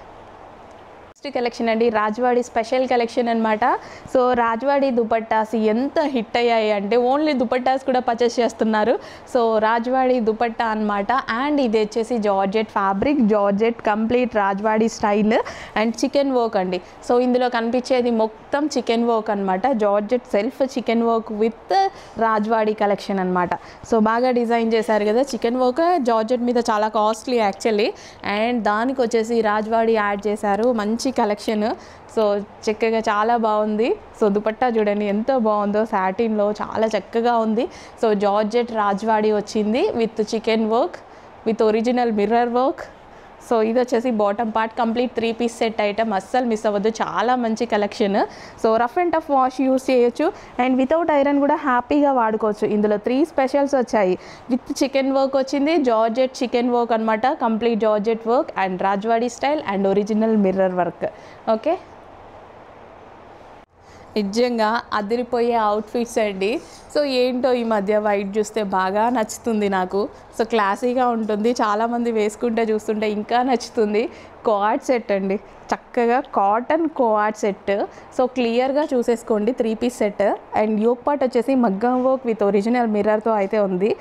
నెక్స్ట్ కలెక్షన్ అండి రాజ్వాడి స్పెషల్ కలెక్షన్ అనమాట. సో రాజ్వాడి దుపట్టాస్ ఎంత హిట్ అయ్యాయి అంటే ఓన్లీ దుపట్టాస్ కూడా పర్చేస్ చేస్తున్నారు. సో రాజ్వాడి దుపట్టా అనమాట. అండ్ ఇది వచ్చేసి georgette fabric, georgette complete Rajwadi style and chicken work అండి. సో ఇందులో కనిపించేది మొత్తం చికెన్ వర్క్ అనమాట. Georgette self chicken work with Rajwadi collection అనమాట. సో బాగా డిజైన్ చేశారు కదా. చికెన్ వర్క్ జార్జెట్ మీద చాలా కాస్ట్లీ యాక్చువల్లీ. అండ్ దానికి వచ్చేసి రాజ్వాడి యాడ్ చేశారు. మంచి కలెక్షన్. సో చక్కగా చాలా బాగుంది. సో దుపట్టా చూడండి ఎంత బాగుందో, సాటిన్లో చాలా చక్కగా ఉంది. సో జార్జెట్ రాజ్వాడి వచ్చింది with chikan work with original mirror work. So ఇది వచ్చేసి bottom part complete 3 piece set item, అస్సలు మిస్ అవ్వద్దు. చాలా మంచి collection. So rough and tough wash use చేయొచ్చు అండ్ వితౌట్ ఐరన్ కూడా హ్యాపీగా వాడుకోవచ్చు. ఇందులో 3 స్పెషల్స్ వచ్చాయి. విత్ చికెన్ వర్క్ వచ్చింది, జార్జెట్ చికెన్ వర్క్ అనమాట, complete georgette work and Rajwadi style and original mirror work. Okay, నిజంగా అదిరిపోయే అవుట్ఫిట్స్ అండి. సో ఏంటో ఈ మధ్య వైట్ చూస్తే బాగా నచ్చుతుంది నాకు. సో క్లాసీగా ఉంటుంది, చాలామంది వేసుకుంటే చూస్తుంటే ఇంకా నచ్చుతుంది. కోఆర్డ్ సెట్ అండి, చక్కగా కాటన్ కోఆర్డ్ సెట్. సో క్లియర్గా చూసేసుకోండి 3 piece set. And yoke part వచ్చేసి మగ్గం వర్క్ విత్ ఒరిజినల్ మిర్రర్తో అయితే ఉంది.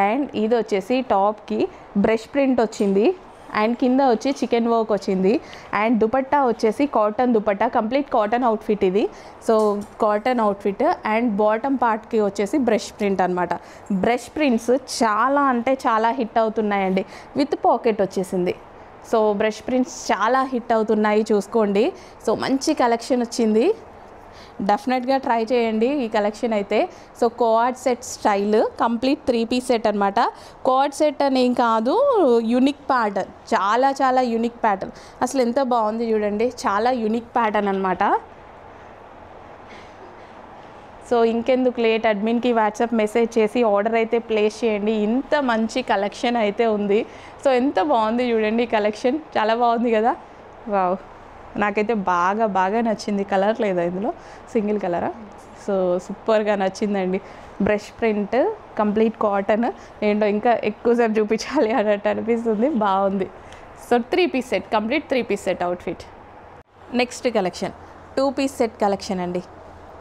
అండ్ ఇది వచ్చేసి టాప్కి బ్రష్ ప్రింట్ వచ్చింది అండ్ కింద వచ్చి చికెన్ వర్క్ వచ్చింది. అండ్ దుపట్టా వచ్చేసి cotton dupatta, complete cotton outfit ఇది. So cotton outfit and bottom పార్ట్కి వచ్చేసి బ్రష్ ప్రింట్ అనమాట. బ్రష్ ప్రింట్స్ చాలా అంటే చాలా హిట్ అవుతున్నాయండి. విత్ పాకెట్ వచ్చేసింది. సో బ్రష్ ప్రింట్స్ చాలా హిట్ అవుతున్నాయి, చూసుకోండి. సో మంచి కలెక్షన్ వచ్చింది, డెఫినెట్గా ట్రై చేయండి ఈ కలెక్షన్ అయితే. So co-ord set style complete 3 piece set అనమాట. కోఆర్డ్ సెట్ అనేం కాదు, యూనిక్ ప్యాటర్న్, చాలా చాలా యూనిక్ ప్యాటర్న్. అసలు ఎంత బాగుంది చూడండి, చాలా యూనిక్ ప్యాటర్న్ అనమాట. సో ఇంకెందుకు లేట్, అడ్మిన్కి వాట్సాప్ మెసేజ్ చేసి ఆర్డర్ అయితే ప్లేస్ చేయండి. ఇంత మంచి కలెక్షన్ అయితే ఉంది. సో ఎంత బాగుంది చూడండి కలెక్షన్, చాలా బాగుంది కదా. వావ్, నాకైతే బాగా బాగా నచ్చింది. కలర్ లేదా ఇందులో, సింగిల్ కలరా. సో సూపర్గా నచ్చిందండి. బ్రష్ ప్రింట్ కంప్లీట్ కాటన్, ఏంటో ఇంకా ఎక్కువసేపు చూపించాలి అన్నట్టు అనిపిస్తుంది. బాగుంది. So 3 piece set, complete 3 piece set outfit. Next collection 2 piece set collection అండి.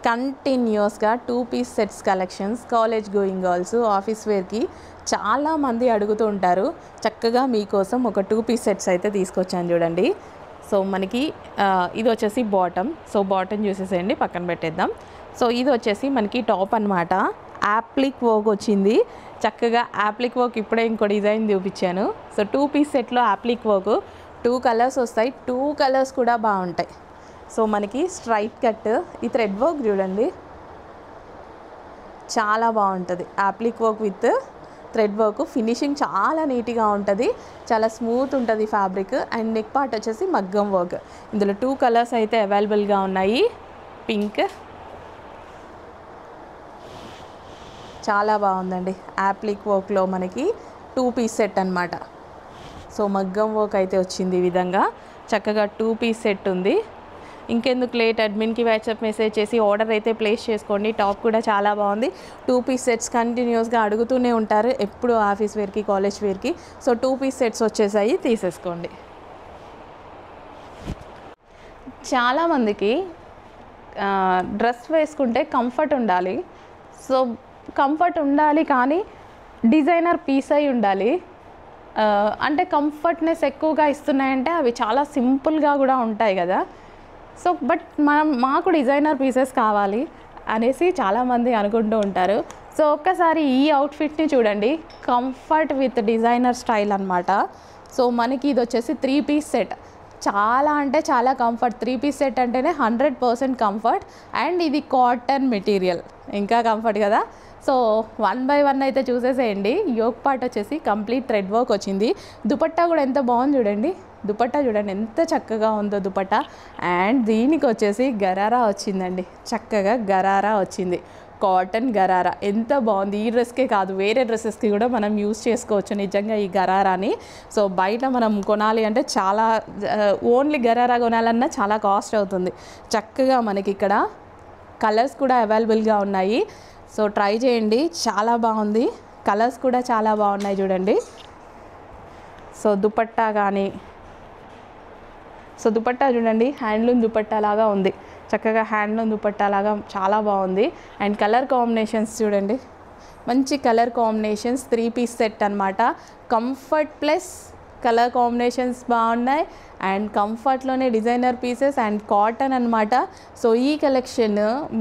కంటిన్యూస్గా 2 piece sets collections college going girls, office వేర్కి చాలామంది అడుగుతూ ఉంటారు. చక్కగా మీకోసం ఒక 2 పీస్ సెట్స్ అయితే తీసుకొచ్చాను చూడండి. సో మనకి ఇది వచ్చేసి బాటమ్. సో బాటమ్ చూసేసేయండి, పక్కన పెట్టేద్దాం. సో ఇది వచ్చేసి మనకి టాప్ అనమాట. యాప్లిక్ వర్క్ వచ్చింది, చక్కగా యాప్లిక్ వర్క్. ఇప్పుడే ఇంకో డిజైన్ చూపించాను. సో 2 పీస్ సెట్లో యాప్లిక్ వర్క్ 2 కలర్స్ వస్తాయి. 2 కలర్స్ కూడా బాగుంటాయి. సో మనకి స్ట్రైట్ కట్, ఈ థ్రెడ్ వర్క్ చూడండి చాలా బాగుంటుంది. Appliqué work with thread work, finishing చాలా నీట్గా ఉంటుంది, చాలా స్మూత్ ఉంటుంది ఫ్యాబ్రిక్. అండ్ నెక్ పార్ట్ వచ్చేసి మగ్గం వర్క్. ఇందులో 2 కలర్స్ అయితే అవైలబుల్గా ఉన్నాయి. పింక్ చాలా బాగుందండి. యాప్లిక్ వర్క్లో మనకి 2 పీస్ సెట్ అనమాట. సో మగ్గం వర్క్ అయితే వచ్చింది ఈ విధంగా, చక్కగా 2 పీస్ సెట్ ఉంది. ఇంకెందుకు లేట్, అడ్మిన్కి వాట్సాప్ మెసేజ్ చేసి ఆర్డర్ అయితే ప్లేస్ చేసుకోండి. టాప్ కూడా చాలా బాగుంది. 2 పీస్ సెట్స్ కంటిన్యూస్గా అడుగుతూనే ఉంటారు ఎప్పుడు ఆఫీస్ వేర్కి, కాలేజ్ వేర్కి. సో 2 పీస్ సెట్స్ వచ్చేసాయి, తీసేసుకోండి. చాలామందికి డ్రెస్ వేసుకుంటే కంఫర్ట్ ఉండాలి. సో కంఫర్ట్ ఉండాలి కానీ డిజైనర్ పీస్ అయి ఉండాలి. అంటే కంఫర్ట్నెస్ ఎక్కువగా ఇస్తున్నాయంటే అవి చాలా సింపుల్గా కూడా ఉంటాయి కదా. సో బట్ మాకు డిజైనర్ పీసెస్ కావాలి అనేసి చాలామంది అనుకుంటూ ఉంటారు. సో ఒక్కసారి ఈ అవుట్ఫిట్ని చూడండి, కంఫర్ట్ విత్ డిజైనర్ స్టైల్ అనమాట. సో మనకి ఇది వచ్చేసి 3 పీస్ సెట్, చాలా అంటే చాలా కంఫర్ట్. 3 పీస్ సెట్ అంటేనే 100% కంఫర్ట్. అండ్ ఇది కాటన్ మెటీరియల్, ఇంకా కంఫర్ట్ కదా. సో 1 బై 1 అయితే చూసేసేయండి. యోక్ పార్ట్ వచ్చేసి కంప్లీట్ థ్రెడ్ వర్క్ వచ్చింది. దుపట్టా కూడా ఎంత బాగుంది చూడండి, దుపట్టా చూడండి ఎంత చక్కగా ఉందో దుపట్టా. అండ్ దీనికి వచ్చేసి గరారా వచ్చిందండి, చక్కగా గరారా వచ్చింది, కాటన్ గరారా. ఎంత బాగుంది. ఈ డ్రెస్కే కాదు, వేరే డ్రెస్సెస్కి కూడా మనం యూస్ చేసుకోవచ్చు నిజంగా ఈ గరారాని. సో బయట మనం కొనాలి అంటే చాలా, ఓన్లీ గరారా కొనాలన్నా చాలా కాస్ట్ అవుతుంది. చక్కగా మనకి ఇక్కడ కలర్స్ కూడా అవైలబుల్గా ఉన్నాయి. సో ట్రై చేయండి, చాలా బాగుంది. కలర్స్ కూడా చాలా బాగున్నాయి చూడండి. సో దుపట్టా కానీ సో దుపట్టా చూడండి, హ్యాండ్లూమ్ దుపట్టా లాగా ఉంది, చక్కగా హ్యాండ్లూమ్ దుపట్టా లాగా చాలా బాగుంది. అండ్ కలర్ కాంబినేషన్స్ చూడండి, మంచి కలర్ కాంబినేషన్స్, 3 పీస్ సెట్ అనమాట. కంఫర్ట్ ప్లస్ కలర్ కాంబినేషన్స్ బాగున్నాయి. అండ్ కంఫర్ట్లోనే డిజైనర్ పీసెస్ అండ్ కాటన్ అనమాట. సో ఈ కలెక్షన్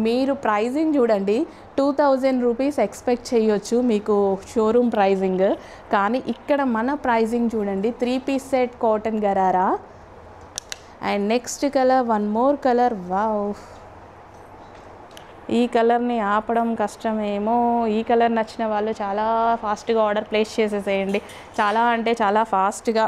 మీరు ప్రైజింగ్ చూడండి, 2000 రూపీస్ ఎక్స్పెక్ట్ చేయొచ్చు మీకు షోరూమ్ ప్రైజింగ్. కానీ ఇక్కడ మన ప్రైజింగ్ చూడండి, 3 piece set cotton gharara. And next colour, one more colour. Wow, ఈ కలర్ని ఆపడం కష్టమేమో. ఈ కలర్ నచ్చిన వాళ్ళు చాలా ఫాస్ట్గా ఆర్డర్ ప్లేస్ చేసేసేయండి, చాలా అంటే చాలా ఫాస్ట్గా.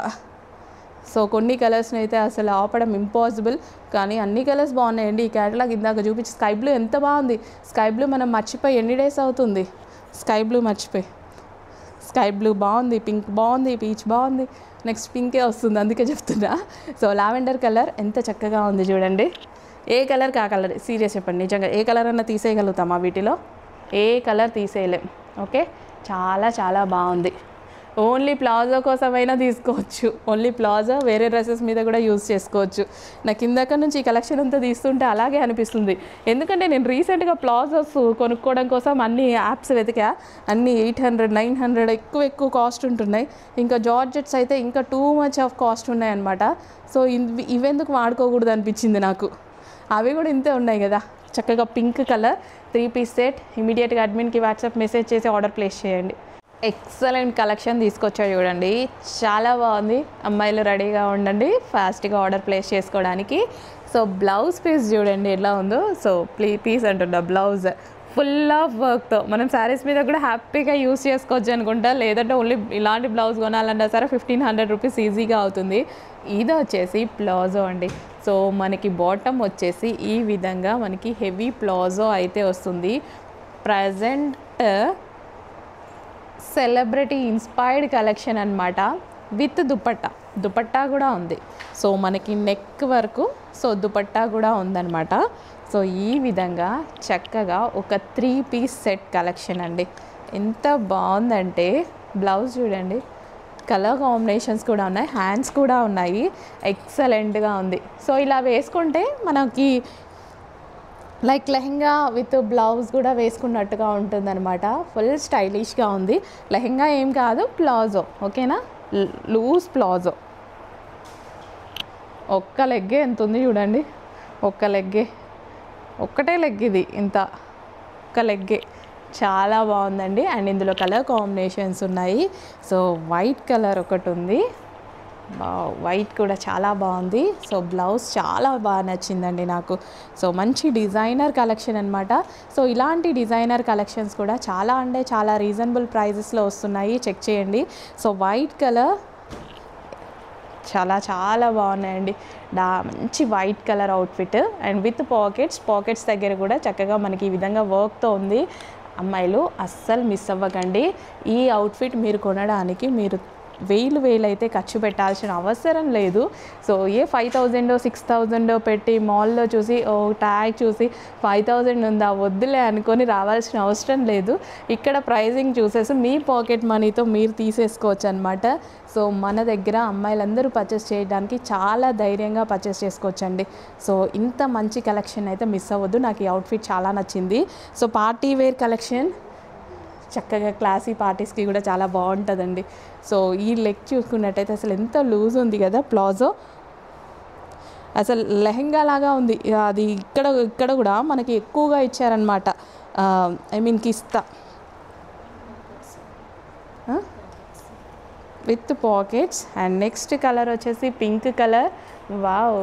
సో కొన్ని కలర్స్ని అయితే అసలు ఆపడం ఇంపాసిబుల్, కానీ అన్ని కలర్స్ బాగున్నాయండి. ఈ క్యాటలాగ్ ఇందాక చూపించి స్కై బ్లూ ఎంత బాగుంది. స్కై బ్లూ మనం మర్చిపోయి ఎన్ని డేస్ అవుతుంది, స్కై బ్లూ మర్చిపోయి. స్కై బ్లూ బాగుంది, పింక్ బాగుంది, పీచ్ బాగుంది, నెక్స్ట్ పింకే వస్తుంది, అందుకే చెప్తున్నా. సో లావెండర్ కలర్ ఎంత చక్కగా ఉంది చూడండి. ఏ కలర్కి ఆ కలర్, సీరియస్ చెప్పండి, నిజంగా ఏ కలర్ అన్నా తీసేయగలుగుతామా వీటిలో? ఏ కలర్ తీసేయలేం. ఓకే, చాలా చాలా బాగుంది. ఓన్లీ ప్లాజో కోసమైనా తీసుకోవచ్చు, ఓన్లీ ప్లాజో, వేరే డ్రెస్సెస్ మీద కూడా యూజ్ చేసుకోవచ్చు. నాకు ఇందాక నుంచి ఈ కలెక్షన్ అంతా తీస్తుంటే అలాగే అనిపిస్తుంది. ఎందుకంటే నేను రీసెంట్గా ప్లాజోస్ కొనుక్కోవడం కోసం అన్ని యాప్స్ వెతికా, అన్నీ 800, 900 ఎక్కువ కాస్ట్ ఉంటున్నాయి. ఇంకా జార్జెట్స్ అయితే ఇంకా టూ మచ్ ఆఫ్ కాస్ట్ ఉన్నాయన్నమాట. సో ఇవెందుకు వాడుకోకూడదు అనిపించింది నాకు. అవి కూడా ఇంతే ఉన్నాయి కదా. చక్కగా పింక్ కలర్ 3 పీస్ సెట్. ఇమీడియట్గా అడ్మిన్కి వాట్సాప్ మెసేజ్ చేసి ఆర్డర్ ప్లేస్ చేయండి. ఎక్సలెంట్ కలెక్షన్ తీసుకొచ్చా చూడండి, చాలా బాగుంది. అమ్మాయిలు రెడీగా ఉండండి ఫాస్ట్గా ఆర్డర్ ప్లేస్ చేసుకోవడానికి. సో బ్లౌజ్ పీస్ చూడండి ఎలా ఉందో. సో పీస్ అంటున్నా, బ్లౌజ్ ఫుల్ ఆఫ్ వర్క్తో మనం శారీస్ మీద కూడా హ్యాపీగా యూస్ చేసుకోవచ్చు అనుకుంటా. లేదంటే ఓన్లీ ఇలాంటి బ్లౌజ్ కొనాలన్నా సరే 1500 రూపీస్ ఈజీగా అవుతుంది. ఇది వచ్చేసి ప్లాజో అండి. సో మనకి బాటమ్ వచ్చేసి ఈ విధంగా మనకి హెవీ ప్లాజో అయితే వస్తుంది. ప్రజెంట్ సెలబ్రిటీ ఇన్స్పైర్డ్ కలెక్షన్ అనమాట, విత్ దుపట్టా కూడా ఉంది. సో మనకి నెక్ వరకు సో దుపట్టా కూడా ఉందన్నమాట. సో ఈ విధంగా చక్కగా ఒక 3 పీస్ సెట్ కలెక్షన్ అండి. ఎంత బాగుందంటే బ్లౌజ్ చూడండి, కలర్ కాంబినేషన్స్ కూడా ఉన్నాయి, హ్యాండ్స్ కూడా ఉన్నాయి, ఎక్సలెంట్గా ఉంది. సో ఇలా వేసుకుంటే మనకి లైక్ లెహెంగా విత్ బ్లౌజ్ కూడా వేసుకున్నట్టుగా ఉంటుందన్నమాట. ఫుల్ స్టైలిష్గా ఉంది. లెహెంగా ఏం కాదు, ప్లాజో, ఓకేనా, లూజ్ ప్లాజో. ఒక్క లెగ్గే ఎంత ఉంది చూడండి, ఒక్కటే లెగ్ ఇది, ఇంత ఒక్క లెగ్గే, చాలా బాగుందండి. అండ్ ఇందులో కలర్ కాంబినేషన్స్ ఉన్నాయి. సో వైట్ కలర్ ఒకటి ఉంది, వైట్ కూడా చాలా బాగుంది. సో బ్లౌజ్ చాలా బాగా నచ్చిందండి నాకు. సో మంచి డిజైనర్ కలెక్షన్ అనమాట. సో ఇలాంటి డిజైనర్ కలెక్షన్స్ కూడా చాలా అంటే చాలా రీజనబుల్ ప్రైజెస్లో వస్తున్నాయి, చెక్ చేయండి. సో వైట్ కలర్ చాలా చాలా బాగున్నాయండి. మంచి white colour outfit and with pockets దగ్గర కూడా చక్కగా మనకి ఈ విధంగా వర్క్తో ఉంది. అమ్మాయిలు అస్సలు మిస్ అవ్వకండి. ఈ అవుట్ఫిట్ మీరు కొనడానికి మీరు వేలు అయితే ఖర్చు పెట్టాల్సిన అవసరం లేదు. సో ఏ 5000 6000 పెట్టి మాల్లో చూసి ట్యాగ్ చూసి 5000 ఉందా వద్దులే అనుకొని రావాల్సిన అవసరం లేదు. ఇక్కడ ప్రైజింగ్ చూసేసి మీ పాకెట్ మనీతో మీరు తీసేసుకోవచ్చు అనమాట. సో మన దగ్గర అమ్మాయిలందరూ పర్చేస్ చేయడానికి చాలా ధైర్యంగా పర్చేస్ చేసుకోవచ్చండి. సో ఇంత మంచి కలెక్షన్ అయితే మిస్ అవ్వద్దు. నాకు ఈ అవుట్ఫిట్ చాలా నచ్చింది. సో పార్టీ వేర్ కలెక్షన్ చక్కగా క్లాసీ పార్టీస్కి కూడా చాలా బాగుంటుందండి. సో ఈ లెగ్ చూసుకున్నట్టయితే అసలు ఎంత లూజ్ ఉంది కదా ప్లాజో, అసలు లెహెంగా లాగా ఉంది. అది ఇక్కడ కూడా మనకి ఎక్కువగా ఇచ్చారనమాట, ఐ మీన్ కిస్తా with pockets. And next colour వచ్చేసి పింక్ కలర్. వావ్,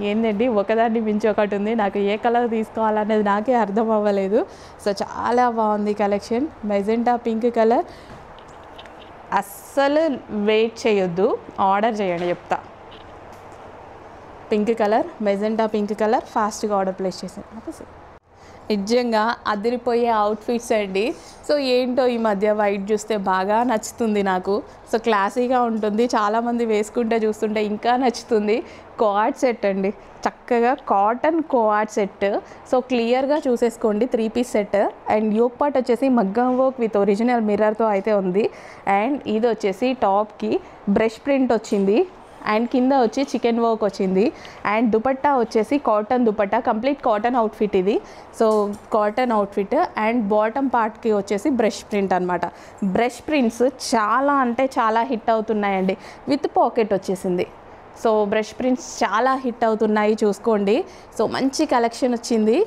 ఏంటండి ఒకదాన్ని మించి ఒకటి ఉంది. నాకు ఏ కలర్ తీసుకోవాలనేది నాకే అర్థం అవ్వలేదు. సో చాలా బాగుంది కలెక్షన్. Magenta pink colour. అస్సలు వెయిట్ చేయొద్దు, ఆర్డర్ చేయండి చెప్తా. Pink colour, magenta pink colour, ఫాస్ట్గా ఆర్డర్ ప్లేస్ చేసాను. నిజంగా అదిరిపోయే అవుట్ఫిట్స్ అండి. సో ఏంటో ఈ మధ్య వైట్ చూస్తే బాగా నచ్చుతుంది నాకు. సో క్లాసీగా ఉంటుంది, చాలామంది వేసుకుంటే చూస్తుంటే ఇంకా నచ్చుతుంది. కోఆర్డ్ సెట్ అండి, చక్కగా కాటన్ కోఆర్డ్ సెట్. సో క్లియర్గా చూసేసుకోండి, 3 piece set. And yoke part వచ్చేసి మగ్గం వర్క్ విత్ ఒరిజినల్ మిర్రర్తో అయితే ఉంది. అండ్ ఇది వచ్చేసి టాప్కి బ్రష్ ప్రింట్ వచ్చింది. అండ్ కింద వచ్చి చికెన్ వర్క్ వచ్చింది. అండ్ దుపట్టా వచ్చేసి cotton dupatta, complete cotton outfit ఇది. So cotton outfit and bottom పార్ట్కి వచ్చేసి బ్రష్ ప్రింట్ అనమాట. బ్రష్ ప్రింట్స్ చాలా అంటే చాలా హిట్ అవుతున్నాయండి. విత్ పాకెట్ వచ్చేసింది. సో బ్రష్ ప్రింట్స్ చాలా హిట్ అవుతున్నాయి, చూసుకోండి. సో మంచి కలెక్షన్ వచ్చింది,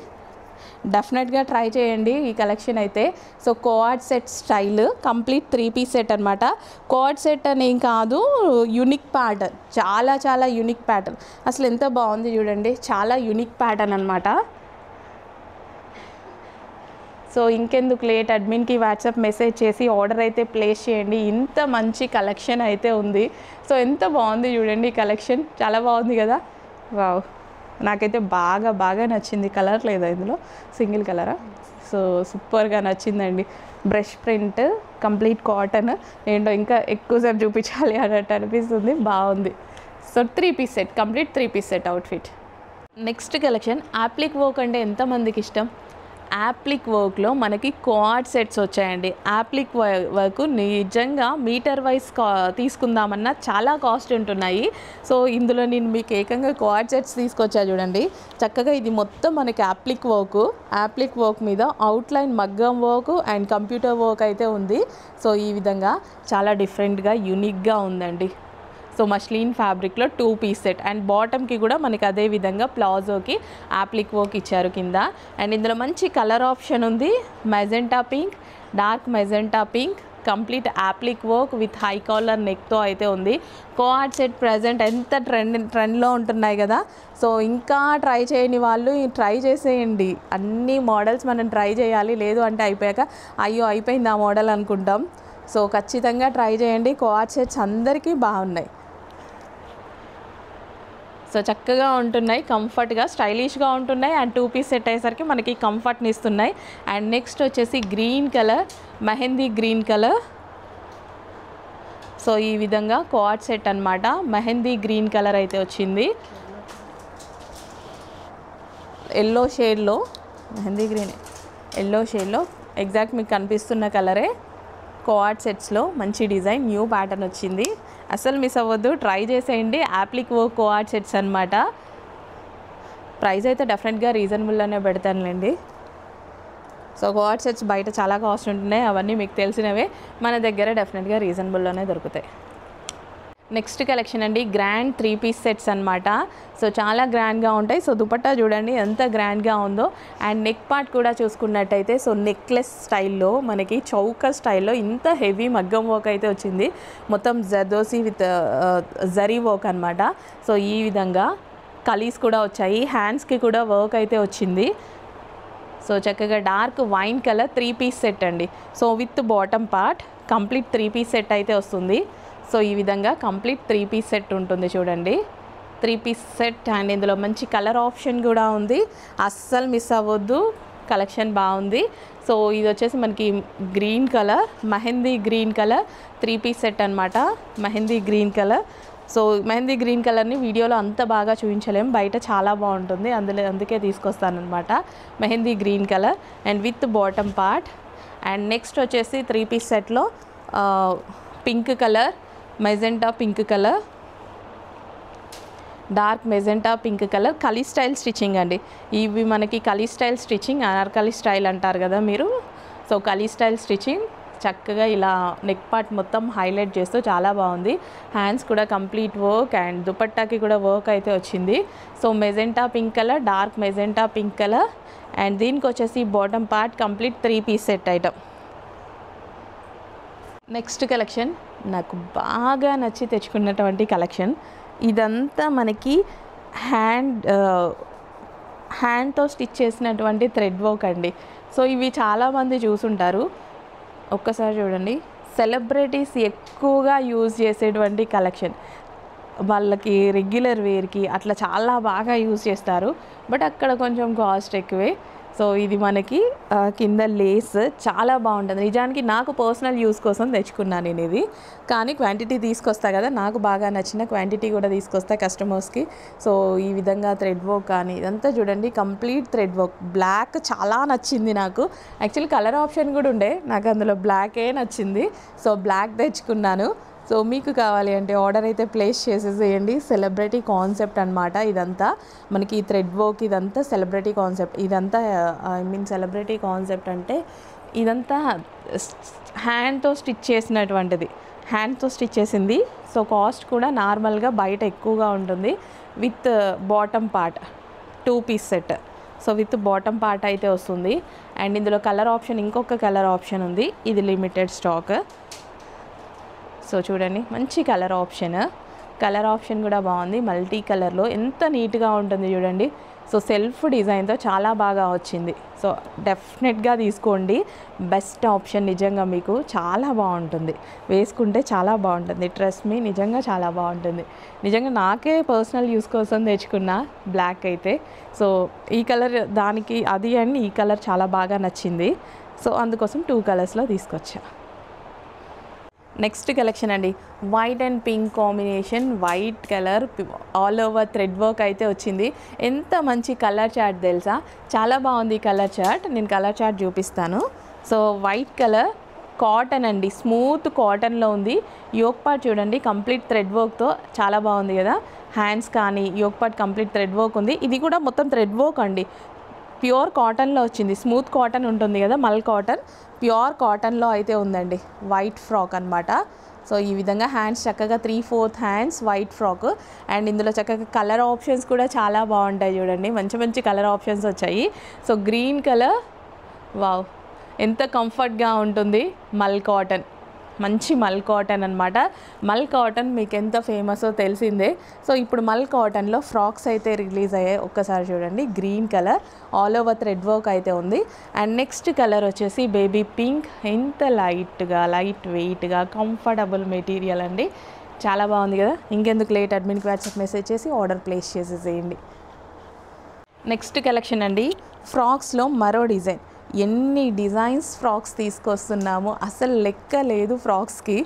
డెఫినెట్గా ట్రై చేయండి ఈ కలెక్షన్ అయితే. So co-ord set style, complete 3 piece set అనమాట. కోఆర్డ్ సెట్ అనేం కాదు, యూనిక్ ప్యాటర్న్, చాలా చాలా యూనిక్ ప్యాటర్న్. అసలు ఎంత బాగుంది చూడండి, చాలా యూనిక్ ప్యాటర్న్ అనమాట. సో ఇంకెందుకు లేట్, అడ్మిన్కి వాట్సాప్ మెసేజ్ చేసి ఆర్డర్ అయితే ప్లేస్ చేయండి. ఇంత మంచి కలెక్షన్ అయితే ఉంది. సో ఎంత బాగుంది చూడండి కలెక్షన్, చాలా బాగుంది కదా. వావ్, నాకైతే బాగా బాగా నచ్చింది. కలర్ లేదా ఇందులో, సింగిల్ కలరా? సో సూపర్గా నచ్చిందండి. Brush print, complete cotton. ఏంటో ఇంకా ఎక్కువసేపు చూపించాలి అన్నట్టు అనిపిస్తుంది, బాగుంది. So 3 piece set, complete 3 piece set outfit. Next collection applique work అంటే ఎంతమందికి ఇష్టం. యాప్లిక్ వర్క్లో మనకి కోఆర్డ్ సెట్స్ వచ్చాయండి. యాప్లిక్ వర్క్ నిజంగా మీటర్ వైజ్ తీసుకుందామన్నా చాలా కాస్ట్ ఉంటున్నాయి. సో ఇందులో నేను మీకు ఏకంగా కోఆర్డ్ సెట్స్ తీసుకొచ్చా చూడండి. చక్కగా ఇది మొత్తం మనకి యాప్లిక్ వర్క్ మీద అవుట్లైన్ మగ్గం వర్క్ అండ్ కంప్యూటర్ వర్క్ అయితే ఉంది. సో ఈ విధంగా చాలా డిఫరెంట్గా యూనిక్గా ఉందండి. సో మస్లిన్ ఫ్యాబ్రిక్లో 2 పీస్ సెట్ అండ్ బాటమ్కి కూడా మనకి అదే విధంగా ప్లాజోకి యాప్లిక్ వర్క్ ఇచ్చారు కింద. అండ్ ఇందులో మంచి కలర్ ఆప్షన్ ఉంది, magenta pink, dark magenta pink, complete applique work with high collar నెక్తో అయితే ఉంది. కోఆర్డ్ సెట్ ప్రజెంట్ ఎంత ట్రెండ్లో ఉంటున్నాయి కదా. సో ఇంకా ట్రై చేయని వాళ్ళు ట్రై చేసేయండి. అన్ని మోడల్స్ మనం ట్రై చేయాలి, లేదు అంటే అయిపోయాక అయ్యో అయిపోయింది ఆ మోడల్ అనుకుంటాం. సో ఖచ్చితంగా ట్రై చేయండి. కోఆర్డ్ సెట్స్ అందరికీ బాగున్నాయి. సో చక్కగా ఉంటున్నాయి, కంఫర్ట్గా స్టైలిష్గా ఉంటున్నాయి. అండ్ 2 పీస్ సెట్ అయ్యేసరికి మనకి కంఫర్ట్ని ఇస్తున్నాయి. అండ్ నెక్స్ట్ వచ్చేసి green colour, mehndi green colour. So ఈ విధంగా కోఆర్డ్ సెట్ అనమాట. మెహందీ గ్రీన్ కలర్ అయితే వచ్చింది, ఎల్లో షేడ్లో, మెహందీ గ్రీన్ ఎల్లో షేడ్లో ఎగ్జాక్ట్ మీకు కనిపిస్తున్న కలరే. కోఆర్డ్ సెట్స్లో మంచి డిజైన్, న్యూ ప్యాటర్న్ వచ్చింది. అసలు మిస్ అవ్వద్దు, ట్రై చేసేయండి. యాప్లిక్ వర్క్ కోఆర్డ్ సెట్స్ అనమాట. ప్రైస్ అయితే డెఫినెట్గా రీజనబుల్లోనే పెడతానులేండి. సో కోఆర్డ్ సెట్స్ బయట చాలా కాస్ట్ ఉంటున్నాయి, అవన్నీ మీకు తెలిసినవే. మన దగ్గర డెఫినెట్గా రీజనబుల్లోనే దొరుకుతాయి. నెక్స్ట్ కలెక్షన్ అండి, గ్రాండ్ 3 పీస్ సెట్స్ అనమాట. సో చాలా గ్రాండ్గా ఉంటాయి. సో దుపట్టా చూడండి ఎంత గ్రాండ్గా ఉందో. అండ్ నెక్ పార్ట్ కూడా చూసుకున్నట్టయితే సో నెక్లెస్ స్టైల్లో మనకి చౌక స్టైల్లో ఇంత హెవీ మగ్గం వర్క్ అయితే వచ్చింది. మొత్తం జర్దోసి విత్ జరీ వర్క్ అనమాట. సో ఈ విధంగా కలీస్ కూడా వచ్చాయి, హ్యాండ్స్కి కూడా వర్క్ అయితే వచ్చింది. సో చక్కగా dark wine colour 3 piece set అండి. So with bottom part complete 3 piece set అయితే వస్తుంది. సో ఈ విధంగా కంప్లీట్ 3 పీస్ సెట్ ఉంటుంది చూడండి, 3 పీస్ సెట్. అండ్ ఇందులో మంచి కలర్ ఆప్షన్ కూడా ఉంది, అస్సలు మిస్ అవ్వద్దు, కలెక్షన్ బాగుంది. సో ఇది వచ్చేసి మనకి green colour, mehndi green colour 3 piece set అనమాట. Mehndi green colour. So mehndi green కలర్ని వీడియోలో అంత బాగా చూపించలేము, బయట చాలా బాగుంటుంది, అందుకే తీసుకొస్తానమాట. Mehndi green colour and with bottom part. And next వచ్చేసి 3 పీస్ సెట్లో pink colour, magenta pink colour, dark magenta pink colour, kali style stitching అండి. ఇవి మనకి kali style stitching, anarkali style అంటారు కదా మీరు. సో కలీ స్టైల్ స్టిచ్చింగ్ చక్కగా ఇలా నెక్ పార్ట్ మొత్తం హైలైట్ చేస్తూ చాలా బాగుంది. హ్యాండ్స్ కూడా కంప్లీట్ వర్క్ అండ్ దుపట్టాకి కూడా వర్క్ అయితే వచ్చింది. So magenta pink colour, dark magenta pink colour. And దీనికి వచ్చేసి bottom part complete 3 piece set item. Next collection నాకు బాగా నచ్చి తెచ్చుకున్నటువంటి కలెక్షన్. ఇదంతా మనకి హ్యాండ్తో స్టిచ్ చేసినటువంటి థ్రెడ్ వర్క్ అండి. సో ఇవి చాలామంది చూసుంటారు, ఒక్కసారి చూడండి. సెలబ్రిటీస్ ఎక్కువగా యూజ్ చేసేటువంటి కలెక్షన్, వాళ్ళకి రెగ్యులర్ వేర్కి అట్లా చాలా బాగా యూజ్ చేస్తారు. బట్ అక్కడ కొంచెం కాస్ట్ ఎక్కువే. సో ఇది మనకి కింద లేస్ చాలా బాగుంటుంది. నిజానికి నాకు పర్సనల్ యూస్ కోసం తెచ్చుకున్నాను నేను ఇది, కానీ క్వాంటిటీ తీసుకొస్తా కదా, నాకు బాగా నచ్చిన క్వాంటిటీ కూడా తీసుకొస్తా కస్టమర్స్కి. సో ఈ విధంగా థ్రెడ్ వర్క్ కానీ ఇదంతా చూడండి, కంప్లీట్ థ్రెడ్ వర్క్. బ్లాక్ చాలా నచ్చింది నాకు, యాక్చువల్లీ కలర్ ఆప్షన్ కూడా ఉండే, నాకు అందులో బ్లాకే నచ్చింది. సో బ్లాక్ తెచ్చుకున్నాను. సో మీకు కావాలి అంటే ఆర్డర్ అయితే ప్లేస్ చేసేసేయండి. సెలబ్రిటీ కాన్సెప్ట్ అనమాట ఇదంతా. మనకి థ్రెడ్ వర్క్ ఇదంతా సెలబ్రిటీ కాన్సెప్ట్. ఇదంతా ఐ మీన్ సెలబ్రిటీ కాన్సెప్ట్ అంటే ఇదంతా హ్యాండ్తో స్టిచ్ చేసినటువంటిది, హ్యాండ్తో స్టిచ్ చేసింది. సో కాస్ట్ కూడా నార్మల్గా బయట ఎక్కువగా ఉంటుంది. With bottom part 2 piece set. So with bottom part అయితే వస్తుంది. అండ్ ఇందులో కలర్ ఆప్షన్, ఇంకొక కలర్ ఆప్షన్ ఉంది. ఇది లిమిటెడ్ స్టాక్. సో చూడండి, మంచి కలర్ ఆప్షన్ కూడా బాగుంది. మల్టీ కలర్లో ఎంత నీట్గా ఉంటుంది చూడండి. సో సెల్ఫ్ డిజైన్తో చాలా బాగా వచ్చింది. సో డెఫినెట్గా తీసుకోండి. బెస్ట్ ఆప్షన్ నిజంగా, మీకు చాలా బాగుంటుంది, వేసుకుంటే చాలా బాగుంటుంది. ట్రస్ట్ మీ, నిజంగా చాలా బాగుంటుంది. నిజంగా నాకే పర్సనల్ యూస్ కోసం తెచ్చుకున్న బ్లాక్ అయితే. సో ఈ కలర్ దానికి అది అండ్ ఈ కలర్ చాలా బాగా నచ్చింది. సో అందుకోసం 2 కలర్స్లో తీసుకొచ్చా. నెక్స్ట్ కలెక్షన్ అండి, white and pink combination. White colour all over thread work అయితే వచ్చింది. ఎంత మంచి కలర్ చార్ట్ తెలుసా, చాలా బాగుంది కలర్ చార్ట్. నేను కలర్ చార్ట్ చూపిస్తాను. సో వైట్ కలర్ కాటన్ అండి, స్మూత్ కాటన్లో ఉంది. యోక్ పార్ట్ చూడండి కంప్లీట్ థ్రెడ్ వర్క్తో చాలా బాగుంది కదా. హ్యాండ్స్ కానీ yoke part complete thread work ఉంది. ఇది కూడా మొత్తం థ్రెడ్ వర్క్ అండి. ప్యూర్ కాటన్లో వచ్చింది. స్మూత్ కాటన్ ఉంటుంది కదా, మల్ కాటన్, ప్యూర్ కాటన్లో అయితే ఉందండి. వైట్ ఫ్రాక్ అనమాట. సో ఈ విధంగా హ్యాండ్స్ చక్కగా 3/4 హ్యాండ్స్ వైట్ ఫ్రాక్. అండ్ ఇందులో చక్కగా కలర్ ఆప్షన్స్ కూడా చాలా బాగుంటాయి చూడండి. మంచి మంచి కలర్ ఆప్షన్స్ వచ్చాయి. సో గ్రీన్ కలర్, వావ్ ఎంత కంఫర్ట్గా ఉంటుంది. మల్ కాటన్, మంచి మల్ కాటన్ అనమాట. మల్ కాటన్ మీకు ఎంత ఫేమసో తెలిసిందే. సో ఇప్పుడు మల్ కాటన్లో ఫ్రాక్స్ అయితే రిలీజ్ అయ్యాయి. ఒక్కసారి చూడండి, green colour all over thread work అయితే ఉంది. అండ్ నెక్స్ట్ కలర్ వచ్చేసి బేబీ పింక్. ఎంత లైట్గా, లైట్ వెయిట్గా, కంఫర్టబుల్ మెటీరియల్ అండి, చాలా బాగుంది కదా. ఇంకెందుకు లేట్, అడ్మిన్కి వాట్సాప్ మెసేజ్ చేసి ఆర్డర్ ప్లేస్ చేసేసేయండి. నెక్స్ట్ కలెక్షన్ అండి, ఫ్రాక్స్లో మరో డిజైన్. ఎన్ని డిజైన్స్ ఫ్రాక్స్ తీసుకొస్తున్నాము, అసలు లెక్క లేదు ఫ్రాక్స్కి.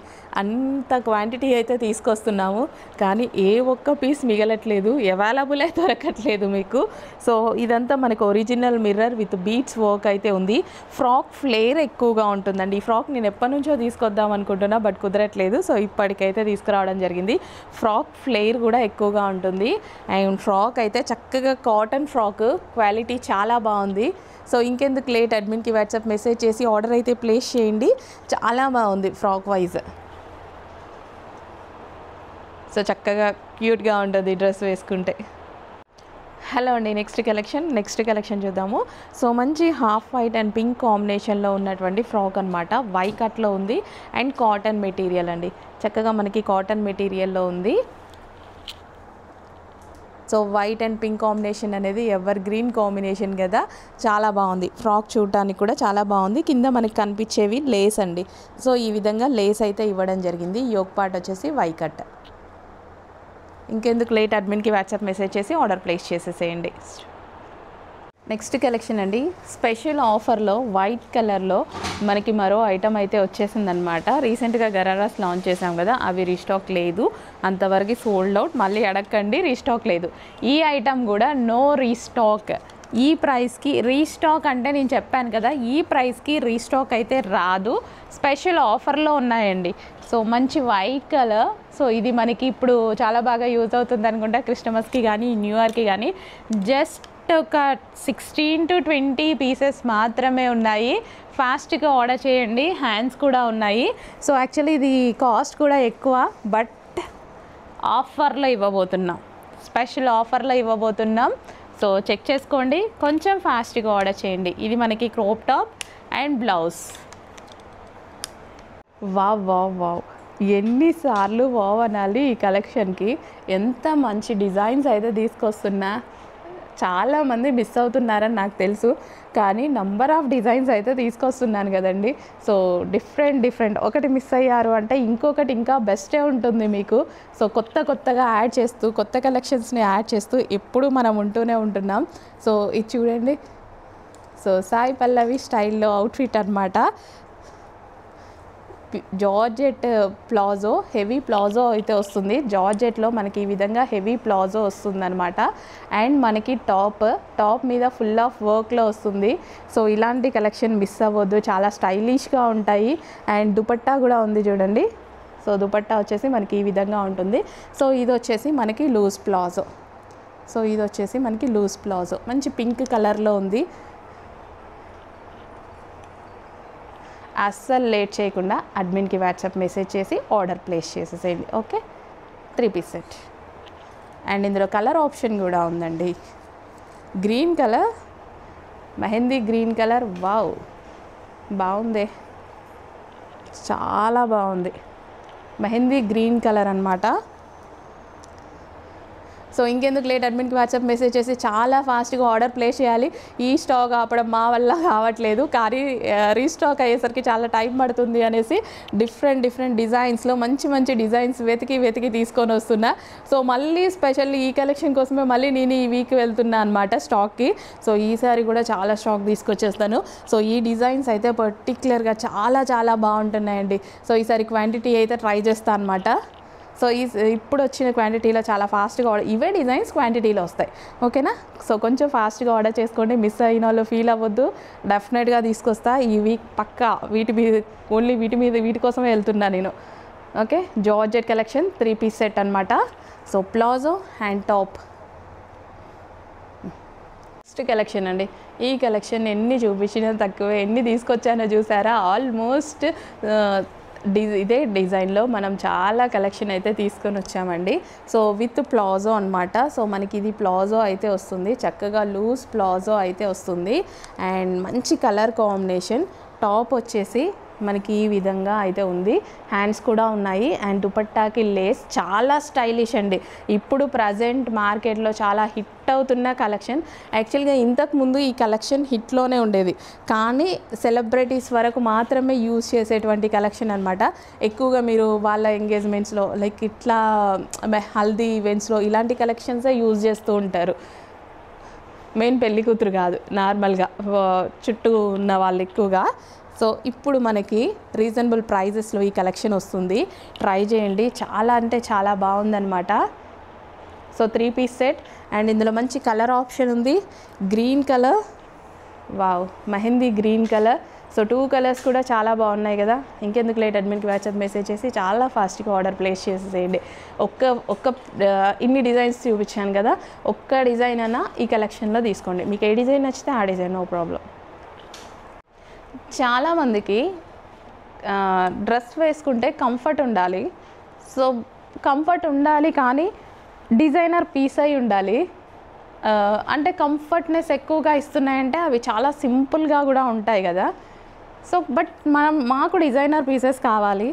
అంత క్వాంటిటీ అయితే తీసుకొస్తున్నాము, కానీ ఏ ఒక్క పీస్ మిగలట్లేదు, అవైలబుల్ అయితే దొరకట్లేదు మీకు. సో ఇదంతా మనకు original mirror with beads work అయితే ఉంది. ఫ్రాక్ ఫ్లేర్ ఎక్కువగా ఉంటుందండి. ఈ ఫ్రాక్ నేను ఎప్పటి నుంచో తీసుకొద్దాం అనుకుంటున్నా, బట్ కుదరట్లేదు. సో ఇప్పటికైతే తీసుకురావడం జరిగింది. ఫ్రాక్ ఫ్లేర్ కూడా ఎక్కువగా ఉంటుంది. అండ్ ఫ్రాక్ అయితే చక్కగా కాటన్ ఫ్రాక్, క్వాలిటీ చాలా బాగుంది. సో ఇంకెందుకు లేట్, అడ్మిన్కి వాట్సాప్ మెసేజ్ చేసి ఆర్డర్ అయితే ప్లేస్ చేయండి. చాలా బాగుంది ఫ్రాక్ వైజ్. సో చక్కగా క్యూట్గా ఉంటుంది డ్రెస్ వేసుకుంటే. హలో అండి, నెక్స్ట్ కలెక్షన్ చూద్దాము. సో మంచి హాఫ్ వైట్ అండ్ పింక్ కాంబినేషన్లో ఉన్నటువంటి ఫ్రాక్ అనమాట. వై కట్లో ఉంది అండ్ కాటన్ మెటీరియల్ అండి. చక్కగా మనకి కాటన్ మెటీరియల్లో ఉంది. So white and pink combination అనేది ఎవర్ గ్రీన్ కాంబినేషన్ కదా, చాలా బాగుంది. ఫ్రాక్ చూడటానికి కూడా చాలా బాగుంది. కింద మనకి కనిపించేవి లేస్ అండి. సో ఈ విధంగా లేస్ అయితే ఇవ్వడం జరిగింది. యోక్ పార్ట్ వచ్చేసి వై కట్. ఇంకెందుకు లేట్, అడ్మిన్కి వాట్సాప్ మెసేజ్ చేసి ఆర్డర్ ప్లేస్ చేసేసేయండి. నెక్స్ట్ కలెక్షన్ అండి, స్పెషల్ ఆఫర్లో వైట్ కలర్లో మనకి మరో ఐటమ్ అయితే వచ్చేసిందనమాట. రీసెంట్గా గరారాస్ లాంచ్ చేసాం కదా, అవి రీస్టాక్ లేదు, అంతవరకు సోల్డ్ అవుట్. మళ్ళీ అడగండి, రీస్టాక్ లేదు. ఈ ఐటమ్ కూడా నో రీస్టాక్. ఈ ప్రైస్కి రీస్టాక్ అంటే నేను చెప్పాను కదా, ఈ ప్రైస్కి రీస్టాక్ అయితే రాదు. స్పెషల్ ఆఫర్లో ఉన్నాయండి. సో మంచి వైట్ కలర్. సో ఇది మనకి ఇప్పుడు చాలా బాగా యూజ్ అవుతుంది అనుకుంటా, క్రిస్టమస్కి కానీ న్యూ ఇయర్కి కానీ. జస్ట్ ఒక 16 to 20 పీసెస్ మాత్రమే ఉన్నాయి. ఫాస్ట్గా ఆర్డర్ చేయండి. హ్యాండ్స్ కూడా ఉన్నాయి. సో యాక్చువల్లీ ఇది కాస్ట్ కూడా ఎక్కువ, బట్ ఆఫర్లో ఇవ్వబోతున్నాం, స్పెషల్ ఆఫర్లో ఇవ్వబోతున్నాం. సో చెక్ చేసుకోండి, కొంచెం ఫాస్ట్గా ఆర్డర్ చేయండి. ఇది మనకి crop top and blouse. Wow wow wow, ఎన్నిసార్లు వావ్ అనాలి ఈ కలెక్షన్కి. ఎంత మంచి డిజైన్స్ అయితే తీసుకొస్తున్నా. చాలామంది మిస్ అవుతున్నారని నాకు తెలుసు, కానీ నంబర్ ఆఫ్ డిజైన్స్ అయితే తీసుకొస్తున్నాను కదండి. సో డిఫరెంట్ ఒకటి మిస్ అయ్యారు అంటే ఇంకొకటి ఇంకా బెస్టే ఉంటుంది మీకు. సో కొత్తగా యాడ్ చేస్తూ, కొత్త కలెక్షన్స్ని యాడ్ చేస్తూ ఎప్పుడు మనం ఉంటూనే ఉంటున్నాం. సో ఇది చూడండి, సో సాయి పల్లవి స్టైల్లో అవుట్ఫిట్ అనమాట. జార్జెట్ ప్లాజో, హెవీ ప్లాజో అయితే వస్తుంది. జార్జెట్లో మనకి ఈ విధంగా హెవీ ప్లాజో వస్తుందన్నమాట. అండ్ మనకి టాప్ మీద ఫుల్ ఆఫ్ వర్క్లో వస్తుంది. సో ఇలాంటి కలెక్షన్ మిస్ అవ్వద్దు, చాలా స్టైలిష్గా ఉంటాయి. అండ్ దుపట్టా కూడా ఉంది చూడండి. సో దుపట్టా వచ్చేసి మనకి ఈ విధంగా ఉంటుంది. సో ఇది వచ్చేసి మనకి లూజ్ ప్లాజో. సో ఇది వచ్చేసి మనకి లూజ్ ప్లాజో మంచి పింక్ కలర్లో ఉంది. అస్సలు లేట్ చేయకుండా అడ్మిన్కి వాట్సాప్ మెసేజ్ చేసి ఆర్డర్ ప్లేస్ చేసేసేయండి. Okay, 3 piece set. అండ్ ఇందులో కలర్ ఆప్షన్ కూడా ఉందండి. Green colour, mehndi green colour. Wow, బాగుంది, చాలా బాగుంది. మెహందీ గ్రీన్ కలర్ అనమాట. సో ఇంకెందుకు లేట్, అడ్మిన్కి వాట్సాప్ మెసేజ్ చేసి చాలా ఫాస్ట్గా ఆర్డర్ ప్లేస్ చేయాలి. ఈ స్టాక్ ఆపడం మా వల్ల కావట్లేదు, కానీ రీస్టాక్ అయ్యేసరికి చాలా టైం పడుతుంది అనేసి డిఫరెంట్ డిజైన్స్లో మంచి డిజైన్స్ వెతికి తీసుకొని వస్తున్నా. సో మళ్ళీ స్పెషల్లీ ఈ కలెక్షన్ కోసమే మళ్ళీ నేను ఈ వీక్ వెళ్తున్నా అనమాట స్టాక్కి. సో ఈసారి కూడా చాలా స్టాక్ తీసుకొచ్చేస్తాను. సో ఈ డిజైన్స్ అయితే పర్టికులర్గా చాలా బాగుంటున్నాయండి. సో ఈసారి క్వాంటిటీ అయితే ట్రై చేస్తాను అనమాట. సో ఇప్పుడు వచ్చిన క్వాంటిటీలో చాలా ఫాస్ట్గా ఇవే డిజైన్స్ క్వాంటిటీలో వస్తాయి. ఓకేనా? సో కొంచెం ఫాస్ట్గా ఆర్డర్ చేసుకోండి, మిస్ అయిన వాళ్ళు ఫీల్ అవ్వద్దు. డెఫినెట్గా తీసుకొస్తా ఈ వీక్ పక్కా. వీటి కోసమే వెళ్తున్నా నేను. Okay, georgette collection 3 piece set అనమాట. So palazzo and top. Next collection అండి. ఈ కలెక్షన్ ఎన్ని చూపించినా తక్కువే, ఎన్ని తీసుకొచ్చానో చూసారా. ఆల్మోస్ట్ ఇదే డిజైన్లో మనం చాలా కలెక్షన్ అయితే తీసుకొని వచ్చామండి. సో విత్ ప్లాజో అనమాట. సో మనకి ఇది ప్లాజో అయితే వస్తుంది, చక్కగా లూజ్ ప్లాజో అయితే వస్తుంది. అండ్ మంచి కలర్ కాంబినేషన్. టాప్ వచ్చేసి మనకి ఈ విధంగా అయితే ఉంది, హ్యాండ్స్ కూడా ఉన్నాయి. అండ్ దుపట్టాకి లేస్ చాలా స్టైలిష్ అండి. ఇప్పుడు ప్రజెంట్ మార్కెట్లో చాలా హిట్ అవుతున్న కలెక్షన్. యాక్చువల్గా ఇంతకుముందు ఈ కలెక్షన్ హిట్లోనే ఉండేది, కానీ సెలబ్రిటీస్ వరకు మాత్రమే యూజ్ చేసేటువంటి కలెక్షన్ అనమాట. ఎక్కువగా మీరు వాళ్ళ ఎంగేజ్మెంట్స్లో లైక్ ఇట్లా హల్దీ ఈవెంట్స్లో ఇలాంటి కలెక్షన్సే యూజ్ చేస్తూ ఉంటారు. మెయిన్ పెళ్లి కూతురు కాదు, నార్మల్గా చుట్టూ ఉన్న వాళ్ళు ఎక్కువగా. సో ఇప్పుడు మనకి రీజనబుల్ ప్రైజెస్లో ఈ కలెక్షన్ వస్తుంది, ట్రై చేయండి. చాలా అంటే చాలా బాగుందన్నమాట. So 3 piece set. అండ్ ఇందులో మంచి కలర్ ఆప్షన్ ఉంది, green colour. Wow, mehndi green colour. So 2 colours కూడా చాలా బాగున్నాయి కదా. ఇంకెందుకు లేట్, అడ్మిన్కి వాట్సాప్ మెసేజ్ చేసి చాలా ఫాస్ట్గా ఆర్డర్ ప్లేస్ చేసేయండి. ఇన్ని డిజైన్స్ చూపించాను కదా, ఒక్క డిజైన్ అన్నా ఈ కలెక్షన్లో తీసుకోండి. మీకు ఏ డిజైన్ నచ్చితే ఆ డిజైన్, నో ప్రాబ్లం. చాలామందికి డ్రెస్ వేసుకుంటే కంఫర్ట్ ఉండాలి. సో కంఫర్ట్ ఉండాలి, కానీ డిజైనర్ పీస్ అయి ఉండాలి. అంటే కంఫర్ట్నెస్ ఎక్కువగా ఇస్తున్నాయంటే అవి చాలా సింపుల్గా కూడా ఉంటాయి కదా. సో బట్ మాకు డిజైనర్ పీసెస్ కావాలి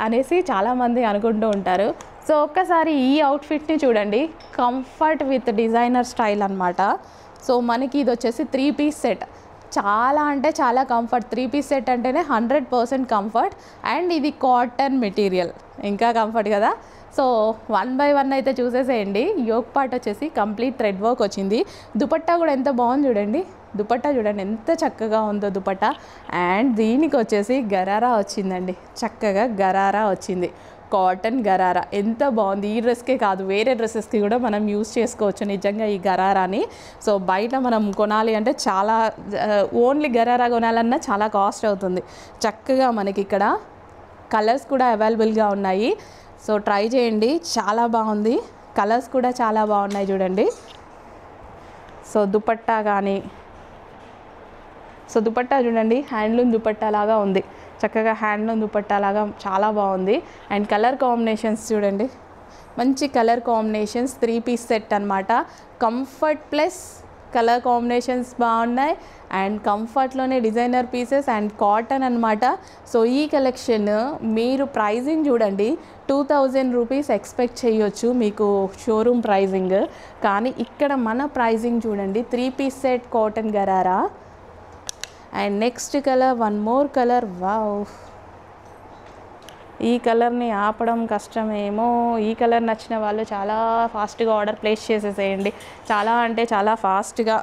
అనేసి చాలామంది అనుకుంటూ ఉంటారు. సో ఒక్కసారి ఈ అవుట్ఫిట్ని చూడండి, కంఫర్ట్ విత్ డిజైనర్ స్టైల్ అనమాట. సో మనకి ఇది వచ్చేసి 3 పీస్ సెట్. చాలా అంటే చాలా కంఫర్ట్. 3 పీస్ సెట్ అంటేనే 100% కంఫర్ట్. అండ్ ఇది కాటన్ మెటీరియల్, ఇంకా కంఫర్ట్ కదా. సో 1 బై 1 అయితే చూసేసేయండి. యోక్ పార్ట్ వచ్చేసి కంప్లీట్ థ్రెడ్ వర్క్ వచ్చింది. దుపట్టా కూడా ఎంత బాగుంది చూడండి. దుపట్టా చూడండి ఎంత చక్కగా ఉందో దుపట్టా. అండ్ దీనికి వచ్చేసి గరారా వచ్చిందండి, చక్కగా గరారా వచ్చింది, కాటన్ గరారా. ఎంత బాగుంది. ఈ డ్రెస్కే కాదు, వేరే డ్రెస్సెస్కి కూడా మనం యూస్ చేసుకోవచ్చు నిజంగా ఈ గరారాని. సో బయట మనం కొనాలి అంటే చాలా, ఓన్లీ గరారా కొనాలన్నా చాలా కాస్ట్ అవుతుంది. చక్కగా మనకి ఇక్కడ కలర్స్ కూడా అవైలబుల్గా ఉన్నాయి. సో ట్రై చేయండి, చాలా బాగుంది. కలర్స్ కూడా చాలా బాగున్నాయి చూడండి. సో దుపట్టా కానీ, సో దుపట్టా చూడండి, హ్యాండ్లూమ్ దుపట్టా లాగా ఉంది, చక్కగా హ్యాండ్లూమ్ దుపట్టా లాగా చాలా బాగుంది. అండ్ కలర్ కాంబినేషన్స్ చూడండి, మంచి కలర్ కాంబినేషన్స్. 3 పీస్ సెట్ అనమాట. కంఫర్ట్ ప్లస్ కలర్ కాంబినేషన్స్ బాగున్నాయి. అండ్ కంఫర్ట్లోనే డిజైనర్ పీసెస్ అండ్ కాటన్ అనమాట. సో ఈ కలెక్షన్ మీరు ప్రైజింగ్ చూడండి, 2000 రూపీస్ ఎక్స్పెక్ట్ చేయొచ్చు మీకు షోరూమ్ ప్రైజింగ్, కానీ ఇక్కడ మన ప్రైజింగ్ చూడండి. 3 piece set cotton gharara. And next colour, 1 more colour. Wow, ఈ కలర్ని ఆపడం కష్టమేమో. ఈ కలర్ నచ్చిన వాళ్ళు చాలా ఫాస్ట్గా ఆర్డర్ ప్లేస్ చేసేసేయండి, చాలా అంటే చాలా ఫాస్ట్గా.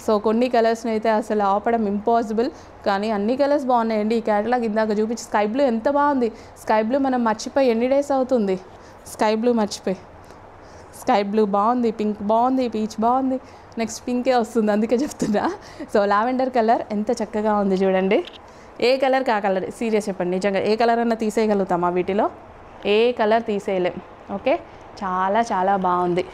సో కొన్ని కలర్స్ని అయితే అసలు ఆపడం ఇంపాసిబుల్, కానీ అన్ని కలర్స్ బాగున్నాయండి. ఈ క్యాటలాగ్ ఇందాక చూపించి స్కై బ్లూ ఎంత బాగుంది. స్కై బ్లూ మనం మర్చిపోయి ఎన్ని డేస్ అవుతుంది, స్కై బ్లూ మర్చిపోయి. స్కై బ్లూ బాగుంది, పింక్ బాగుంది, పీచ్ బాగుంది, నెక్స్ట్ పింకే వస్తుంది అందుకే చెప్తున్నా. సో లావెండర్ కలర్ ఎంత చక్కగా ఉంది చూడండి. ఏ కలర్కి ఆ కలర్. సీరియస్ చెప్పండి, నిజంగా ఏ కలర్ అన్నా తీసేయగలుగుతామా వీటిలో? ఏ కలర్ తీసేయలేం. ఓకే, చాలా చాలా బాగుంది.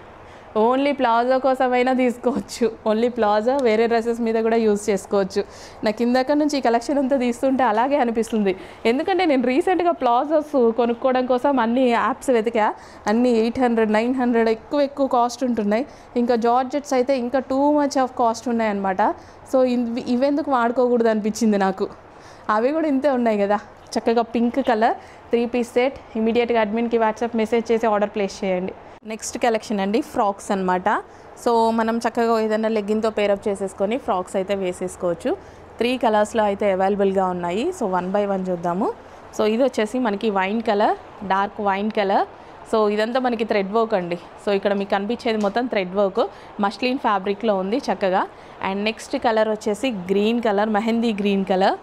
ఓన్లీ ప్లాజో కోసమైనా తీసుకోవచ్చు. ఓన్లీ ప్లాజో వేరే డ్రెస్సెస్ మీద కూడా యూజ్ చేసుకోవచ్చు. నాకు ఇందాక నుంచి ఈ కలెక్షన్ అంతా తీస్తుంటే అలాగే అనిపిస్తుంది. ఎందుకంటే నేను రీసెంట్గా ప్లాజోస్ కొనుక్కోవడం కోసం అన్ని యాప్స్ వెతికా. అన్నీ 800, 900 ఎక్కువ కాస్ట్ ఉంటున్నాయి. ఇంకా జార్జెట్స్ అయితే ఇంకా టూ మచ్ ఆఫ్ కాస్ట్ ఉన్నాయన్నమాట. సో ఇవెందుకు వాడుకోకూడదు అనిపించింది నాకు. అవి కూడా ఇంతే ఉన్నాయి కదా. చక్కగా పింక్ కలర్ 3 పీస్ సెట్. ఇమీడియట్గా అడ్మిన్కి వాట్సాప్ మెసేజ్ చేసి ఆర్డర్ ప్లేస్ చేయండి. నెక్స్ట్ కలెక్షన్ అండి, ఫ్రాక్స్ అనమాట. సో మనం చక్కగా ఏదైనా లెగ్గిన్తో పేరప్ చేసేసుకొని ఫ్రాక్స్ అయితే వేసేసుకోవచ్చు. 3 కలర్స్లో అయితే అవైలబుల్గా ఉన్నాయి. సో 1 బై 1 చూద్దాము. సో ఇది వచ్చేసి మనకి wine colour, dark wine colour. So ఇదంతా మనకి థ్రెడ్ వర్క్ అండి. సో ఇక్కడ మీకు కనిపించేది మొత్తం థ్రెడ్ వర్క్, మస్లిన్ ఫ్యాబ్రిక్లో ఉంది చక్కగా. అండ్ నెక్స్ట్ కలర్ వచ్చేసి green colour, mehndi green colour.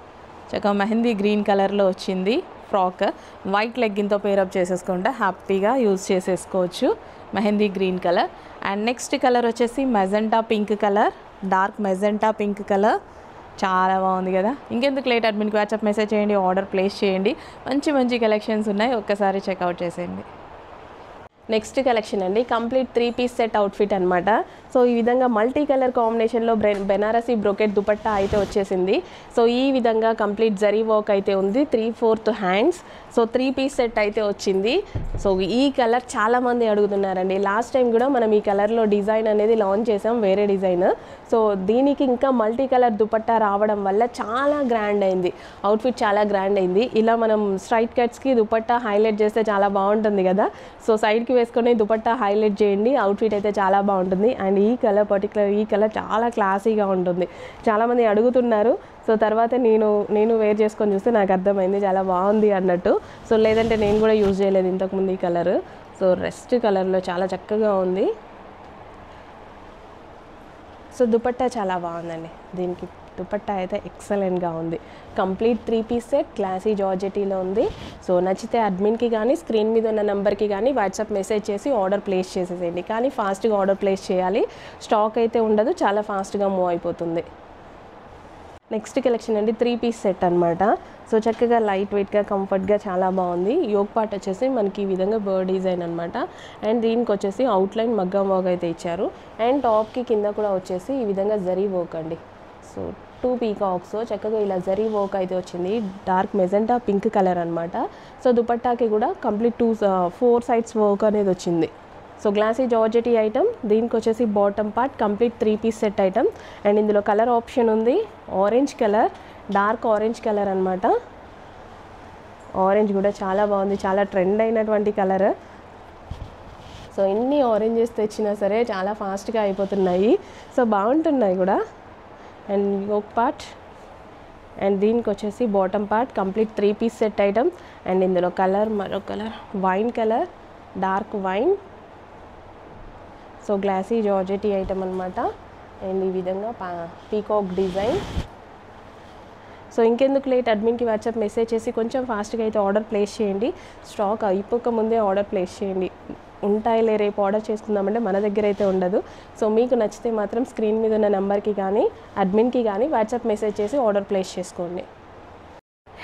చక్కగా మెహందీ గ్రీన్ కలర్లో వచ్చింది ఫ్రాక్. వైట్ లెగ్గిన్తో పేరప్ చేసేసుకుంటే హ్యాపీగా యూజ్ చేసేసుకోవచ్చు. Mehndi green colour. And next colour వచ్చేసి magenta pink colour, dark magenta pink colour. చాలా బాగుంది కదా. ఇంకెందుకు లేట్, అడ్మిన్కి వాట్సాప్ మెసేజ్ చేయండి, ఆర్డర్ ప్లేస్ చేయండి. మంచి మంచి కలెక్షన్స్ ఉన్నాయి, ఒక్కసారి చెక్అవుట్ చేసేయండి. నెక్స్ట్ కలెక్షన్ అండి, కంప్లీట్ 3 పీస్ సెట్ అవుట్ఫిట్ అనమాట. సో ఈ విధంగా మల్టీ కలర్ కాంబినేషన్లో బెనారసీ బ్రోకెట్ దుపట్టా అయితే వచ్చేసింది. సో ఈ విధంగా కంప్లీట్ జరీ వర్క్ అయితే ఉంది, 3/4 హ్యాండ్స్. సో 3 పీస్ సెట్ అయితే వచ్చింది. సో ఈ కలర్ చాలామంది అడుగుతున్నారండి. లాస్ట్ టైం కూడా మనం ఈ కలర్లో డిజైన్ అనేది లాంచ్ చేసాం, వేరే డిజైన్. సో దీనికి ఇంకా మల్టీ కలర్ దుపట్టా రావడం వల్ల చాలా గ్రాండ్ అయింది, అవుట్ఫిట్ చాలా గ్రాండ్ అయింది. ఇలా మనం స్ట్రైట్ కట్స్కి దుపట్టా హైలైట్ చేస్తే చాలా బాగుంటుంది కదా. సో సైడ్కి వేసుకొని దుపట్టా హైలైట్ చేయండి, అవుట్ఫిట్ అయితే చాలా బాగుంటుంది. అండ్ ఈ కలర్ పర్టికులర్ ఈ కలర్ చాలా క్లాసీగా ఉంటుంది, చాలామంది అడుగుతున్నారు. సో తర్వాత నేను వేర్ చేసుకొని చూస్తే నాకు అర్థమైంది చాలా బాగుంది అన్నట్టు. సో లేదంటే నేను కూడా యూజ్ చేయలేదు ఇంతకుముందు ఈ కలర్. సో రెస్ట్ కలర్లో చాలా చక్కగా ఉంది. సో దుపట్టా చాలా బాగుందండి, దీనికి దుపట్టా అయితే ఎక్సలెంట్గా ఉంది. కంప్లీట్ 3 పీస్ సెట్ క్లాసీ జార్జెటీలో ఉంది. సో నచ్చితే అడ్మిన్కి కానీ స్క్రీన్ మీద ఉన్న నెంబర్కి కానీ వాట్సాప్ మెసేజ్ చేసి ఆర్డర్ ప్లేస్ చేసేసేయండి. కానీ ఫాస్ట్గా ఆర్డర్ ప్లేస్ చేయాలి, స్టాక్ అయితే ఉండదు, చాలా ఫాస్ట్గా మూవ్ అయిపోతుంది. నెక్స్ట్ కలెక్షన్ అండి, 3 పీస్ సెట్ అనమాట. సో చక్కగా లైట్ వెయిట్గా కంఫర్ట్గా చాలా బాగుంది. యోగ్ పార్ట్ వచ్చేసి మనకి ఈ విధంగా బర్డ్ డిజైన్ అనమాట. అండ్ దీనికి వచ్చేసి అవుట్లైన్ మగ్గం వర్క్ అయితే ఇచ్చారు. అండ్ టాప్కి కింద కూడా వచ్చేసి ఈ విధంగా జరీ వర్క్ అండి. సో 2 పీకాక్స్ చక్కగా ఇలా జరీ వర్క్ అయితే వచ్చింది, డార్క్ మెజెంటా పింక్ కలర్ అనమాట. సో దుపట్టాకి కూడా కంప్లీట్ 4 సైడ్స్ వర్క్ అనేది వచ్చింది. So glossy georgette item. దీనికి వచ్చేసి bottom part complete 3 piece set item. And ఇందులో కలర్ ఆప్షన్ ఉంది, orange colour, dark orange colour అనమాట. ఆరెంజ్ కూడా చాలా బాగుంది, చాలా ట్రెండ్ అయినటువంటి కలర్. సో ఎన్ని ఆరెంజెస్ తెచ్చినా సరే చాలా ఫాస్ట్గా అయిపోతున్నాయి, సో బాగుంటున్నాయి కూడా. And yoke part. అండ్ దీనికి వచ్చేసి bottom part complete 3 piece set item. And ఇందులో కలర్ మరో colour wine colour, dark wine. So glossy georgette item అనమాట. అండ్ ఈ విధంగా పీకాక్ డిజైన్. సో ఇంకెందుకు లేట్, అడ్మిన్కి వాట్సాప్ మెసేజ్ చేసి కొంచెం ఫాస్ట్గా అయితే ఆర్డర్ ప్లేస్ చేయండి. స్టాక్ అయిపోక ముందే ఆర్డర్ ప్లేస్ చేయండి. ఉంటాయిలే రేపు ఆర్డర్ చేసుకుందామంటే మన దగ్గర అయితే ఉండదు. సో మీకు నచ్చితే మాత్రం స్క్రీన్ మీద ఉన్న నెంబర్కి కానీ అడ్మిన్కి కానీ వాట్సాప్ మెసేజ్ చేసి ఆర్డర్ ప్లేస్ చేసుకోండి.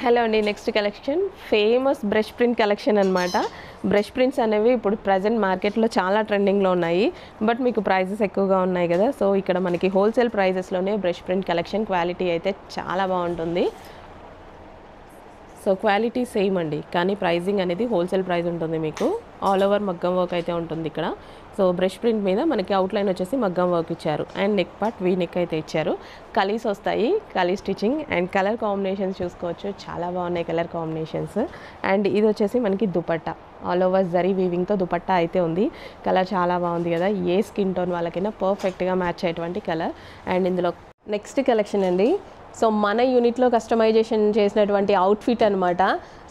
హలో అండి, next collection famous brush print collection అనమాట. బ్రష్ ప్రింట్స్ అనేవి ఇప్పుడు ప్రజెంట్ మార్కెట్లో చాలా ట్రెండింగ్లో ఉన్నాయి, బట్ మీకు ప్రైజెస్ ఎక్కువగా ఉన్నాయి కదా. సో ఇక్కడ మనకి హోల్సేల్ ప్రైజెస్లోనే బ్రష్ ప్రింట్ కలెక్షన్, క్వాలిటీ అయితే చాలా బాగుంటుంది. సో క్వాలిటీ సేమ్ అండి, కానీ ప్రైజింగ్ అనేది హోల్సేల్ ప్రైస్ ఉంటుంది. మీకు ఆల్ ఓవర్ మగ్గం వర్క్ అయితే ఉంటుంది ఇక్కడ. సో బ్రష్ ప్రింట్ మీద మనకి అవుట్లైన్ వచ్చేసి మగ్గం వర్క్ ఇచ్చారు. And neck part V neck అయితే ఇచ్చారు. కలీస్ వస్తాయి, కలీ స్టిచ్చింగ్. అండ్ కలర్ కాంబినేషన్స్ చూసుకోవచ్చు, చాలా బాగున్నాయి కలర్ కాంబినేషన్స్. అండ్ ఇది వచ్చేసి మనకి దుపట్టా, ఆల్ ఓవర్ జరీ వీవింగ్తో దుపట్టా అయితే ఉంది. కలర్ చాలా బాగుంది కదా, ఏ స్కిన్ టోన్ వాళ్ళకైనా పర్ఫెక్ట్గా మ్యాచ్ అయ్యేటువంటి కలర్. అండ్ ఇందులో నెక్స్ట్ కలెక్షన్ అండి, సో మన యూనిట్లో కస్టమైజేషన్ చేసినటువంటి అవుట్ఫిట్ అనమాట.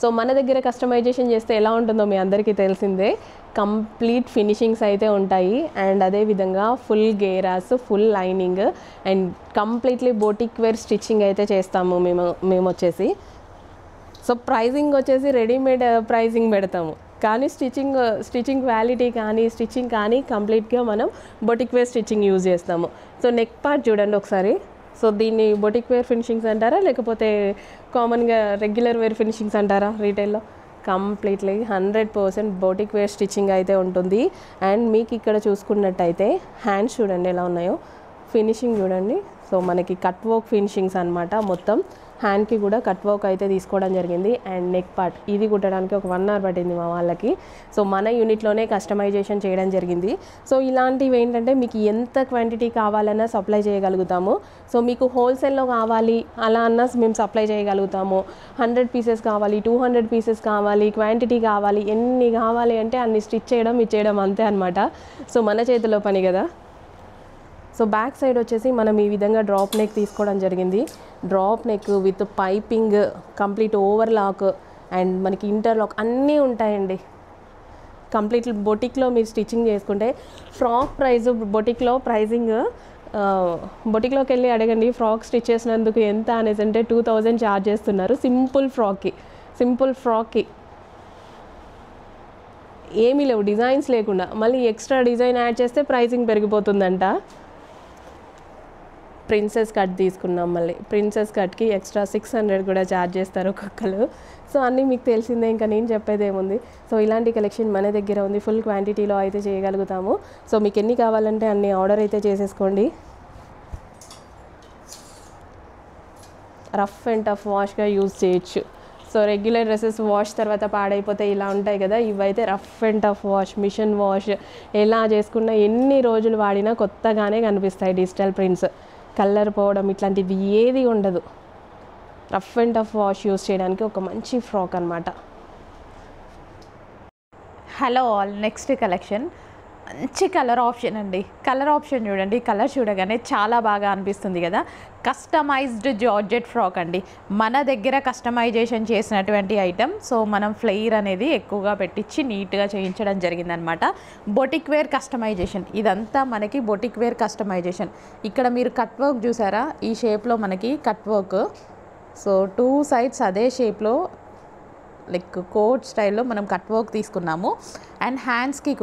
సో మన దగ్గర కస్టమైజేషన్ చేస్తే ఎలా ఉంటుందో మీ అందరికీ తెలిసిందే. కంప్లీట్ ఫినిషింగ్స్ అయితే ఉంటాయి. అండ్ అదేవిధంగా ఫుల్ గేరాస్, full lining, and completely boutique wear stitching అయితే చేస్తాము మేము వచ్చేసి. సో ప్రైజింగ్ వచ్చేసి రెడీమేడ్ ప్రైజింగ్ పెడతాము, కానీ స్టిచ్చింగ్ క్వాలిటీ కానీ స్టిచ్చింగ్ కానీ కంప్లీట్గా మనం బొటిక్ వేర్ స్టిచ్చింగ్ యూజ్ చేస్తాము. సో నెక్ పార్ట్ చూడండి ఒకసారి, సో దీన్ని బొటిక్ వేర్ ఫినిషింగ్స్ అంటారా లేకపోతే కామన్గా రెగ్యులర్ వేర్ ఫినిషింగ్స్ అంటారా రీటైల్లో? కంప్లీట్లీ 100% బొటిక్ వేర్ స్టిచ్చింగ్ అయితే ఉంటుంది. అండ్ మీకు ఇక్కడ చూసుకున్నట్టయితే హ్యాండ్స్ చూడండి ఎలా ఉన్నాయో, ఫినిషింగ్ చూడండి. సో మనకి కట్ వర్క్ ఫినిషింగ్స్ అనమాట. మొత్తం హ్యాండ్కి కూడా కట్ వర్క్ అయితే తీసుకోవడం జరిగింది. అండ్ నెక్ పార్ట్ ఇది కుట్టడానికి ఒక 1 hour పట్టింది మా వాళ్ళకి. సో మన యూనిట్లోనే కస్టమైజేషన్ చేయడం జరిగింది. సో ఇలాంటివి ఏంటంటే మీకు ఎంత క్వాంటిటీ కావాలన్నా సప్లై చేయగలుగుతాము. సో మీకు హోల్సేల్లో కావాలి అలా అన్నా మేము సప్లై చేయగలుగుతాము. 100 pieces కావాలి, 200 pieces కావాలి, క్వాంటిటీ కావాలి, ఎన్ని కావాలి అంటే అన్ని స్టిచ్ చేయడం ఇచ్చేయడం అంతే అనమాట. సో మన చేతిలో పని కదా. సో బ్యాక్ సైడ్ వచ్చేసి మనం ఈ విధంగా డ్రాప్ నెక్ తీసుకోవడం జరిగింది. Drop neck with piping, complete overlock and మనకి ఇంటర్లాక్ అన్నీ ఉంటాయండి. కంప్లీట్ బొటిక్లో మీరు స్టిచ్చింగ్ చేసుకుంటే ఫ్రాక్ ప్రైస్ బొటిక్లో ప్రైజింగ్ బొటిక్లోకి వెళ్ళి అడగండి ఫ్రాక్ స్టిచ్ చేసినందుకు ఎంత అనేసి అంటే 2000 ఛార్జ్ చేస్తున్నారు సింపుల్ ఫ్రాక్కి. ఏమీ లేవు డిజైన్స్ లేకుండా, మళ్ళీ ఎక్స్ట్రా డిజైన్ యాడ్ చేస్తే ప్రైసింగ్ పెరిగిపోతుందంట. ప్రిన్సెస్ కట్ తీసుకున్నాం, మళ్ళీ ప్రిన్సెస్ కట్కి ఎక్స్ట్రా 600 కూడా ఛార్జ్ చేస్తారు ఒక్కొక్కరు. సో అన్నీ మీకు తెలిసిందే, ఇంకా నేను చెప్పేది ఏముంది. సో ఇలాంటి కలెక్షన్ మన దగ్గర ఉంది, ఫుల్ క్వాంటిటీలో అయితే చేయగలుగుతాము. సో మీకు ఎన్ని కావాలంటే అన్ని ఆర్డర్ అయితే చేసేసుకోండి. రఫ్ అండ్ టఫ్ వాష్గా యూజ్ చేయొచ్చు. సో రెగ్యులర్ డ్రెస్సెస్ వాష్ తర్వాత పాడైపోతే ఇలా ఉంటాయి కదా, ఇవైతే rough and tough wash, machine wash ఎలా చేసుకున్నా ఎన్ని రోజులు వాడినా కొత్తగానే కనిపిస్తాయి. డిజిటల్ ప్రింట్స్, కలర్ పోవడం ఇట్లాంటివి ఏది ఉండదు. Rough and tough wash use చేయడానికి ఒక మంచి ఫ్రాక్ అనమాట. హలో ఆల్, నెక్స్ట్ కలెక్షన్ మంచి కలర్ ఆప్షన్ అండి. కలర్ ఆప్షన్ చూడండి, కలర్ చూడగానే చాలా బాగా అనిపిస్తుంది కదా. కస్టమైజ్డ్ జార్జెట్ ఫ్రాక్ అండి, మన దగ్గర కస్టమైజేషన్ చేసినటువంటి ఐటమ్. సో మనం ఫ్లెయిర్ అనేది ఎక్కువగా పెట్టించి నీట్గా చేయించడం జరిగిందనమాట. బొటిక్ వేర్ కస్టమైజేషన్, ఇదంతా మనకి బొటిక్ వేర్ కస్టమైజేషన్. ఇక్కడ మీరు కట్ వర్క్ చూసారా, ఈ షేప్లో మనకి కట్ వర్క్. సో 2 sides అదే షేప్లో లైక్ కోట్ స్టైల్లో మనం కట్ వర్క్ తీసుకున్నాము. అండ్ హ్యాండ్స్కి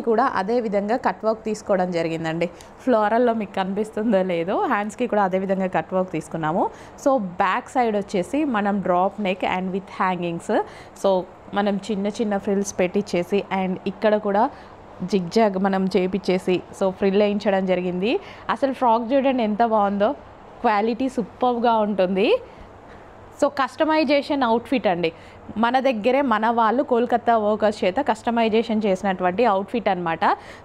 కూడా అదే విధంగా కట్ వర్క్ తీసుకోవడం జరిగిందండి. ఫ్లోరల్లో మీకు కనిపిస్తుందో లేదో, హ్యాండ్స్కి కూడా అదే విధంగా కట్ వర్క్ తీసుకున్నాము. సో బ్యాక్ సైడ్ వచ్చేసి మనం drop neck and with hangings. So మనం చిన్న చిన్న ఫ్రిల్స్ పెట్టించేసి అండ్ ఇక్కడ కూడా జిగ్జాగ్ మనం చేపించేసి సో ఫ్రిల్ వేయించడం జరిగింది. అసలు ఫ్రాక్ చూడండి ఎంత బాగుందో, క్వాలిటీ సూపర్గా ఉంటుంది. సో కస్టమైజేషన్ అవుట్ఫిట్ అండి, మన దగ్గరే మన వాళ్ళు కోల్కతా వర్కర్స్ చేత కస్టమైజేషన్ చేసినటువంటి అవుట్ఫిట్ అనమాట.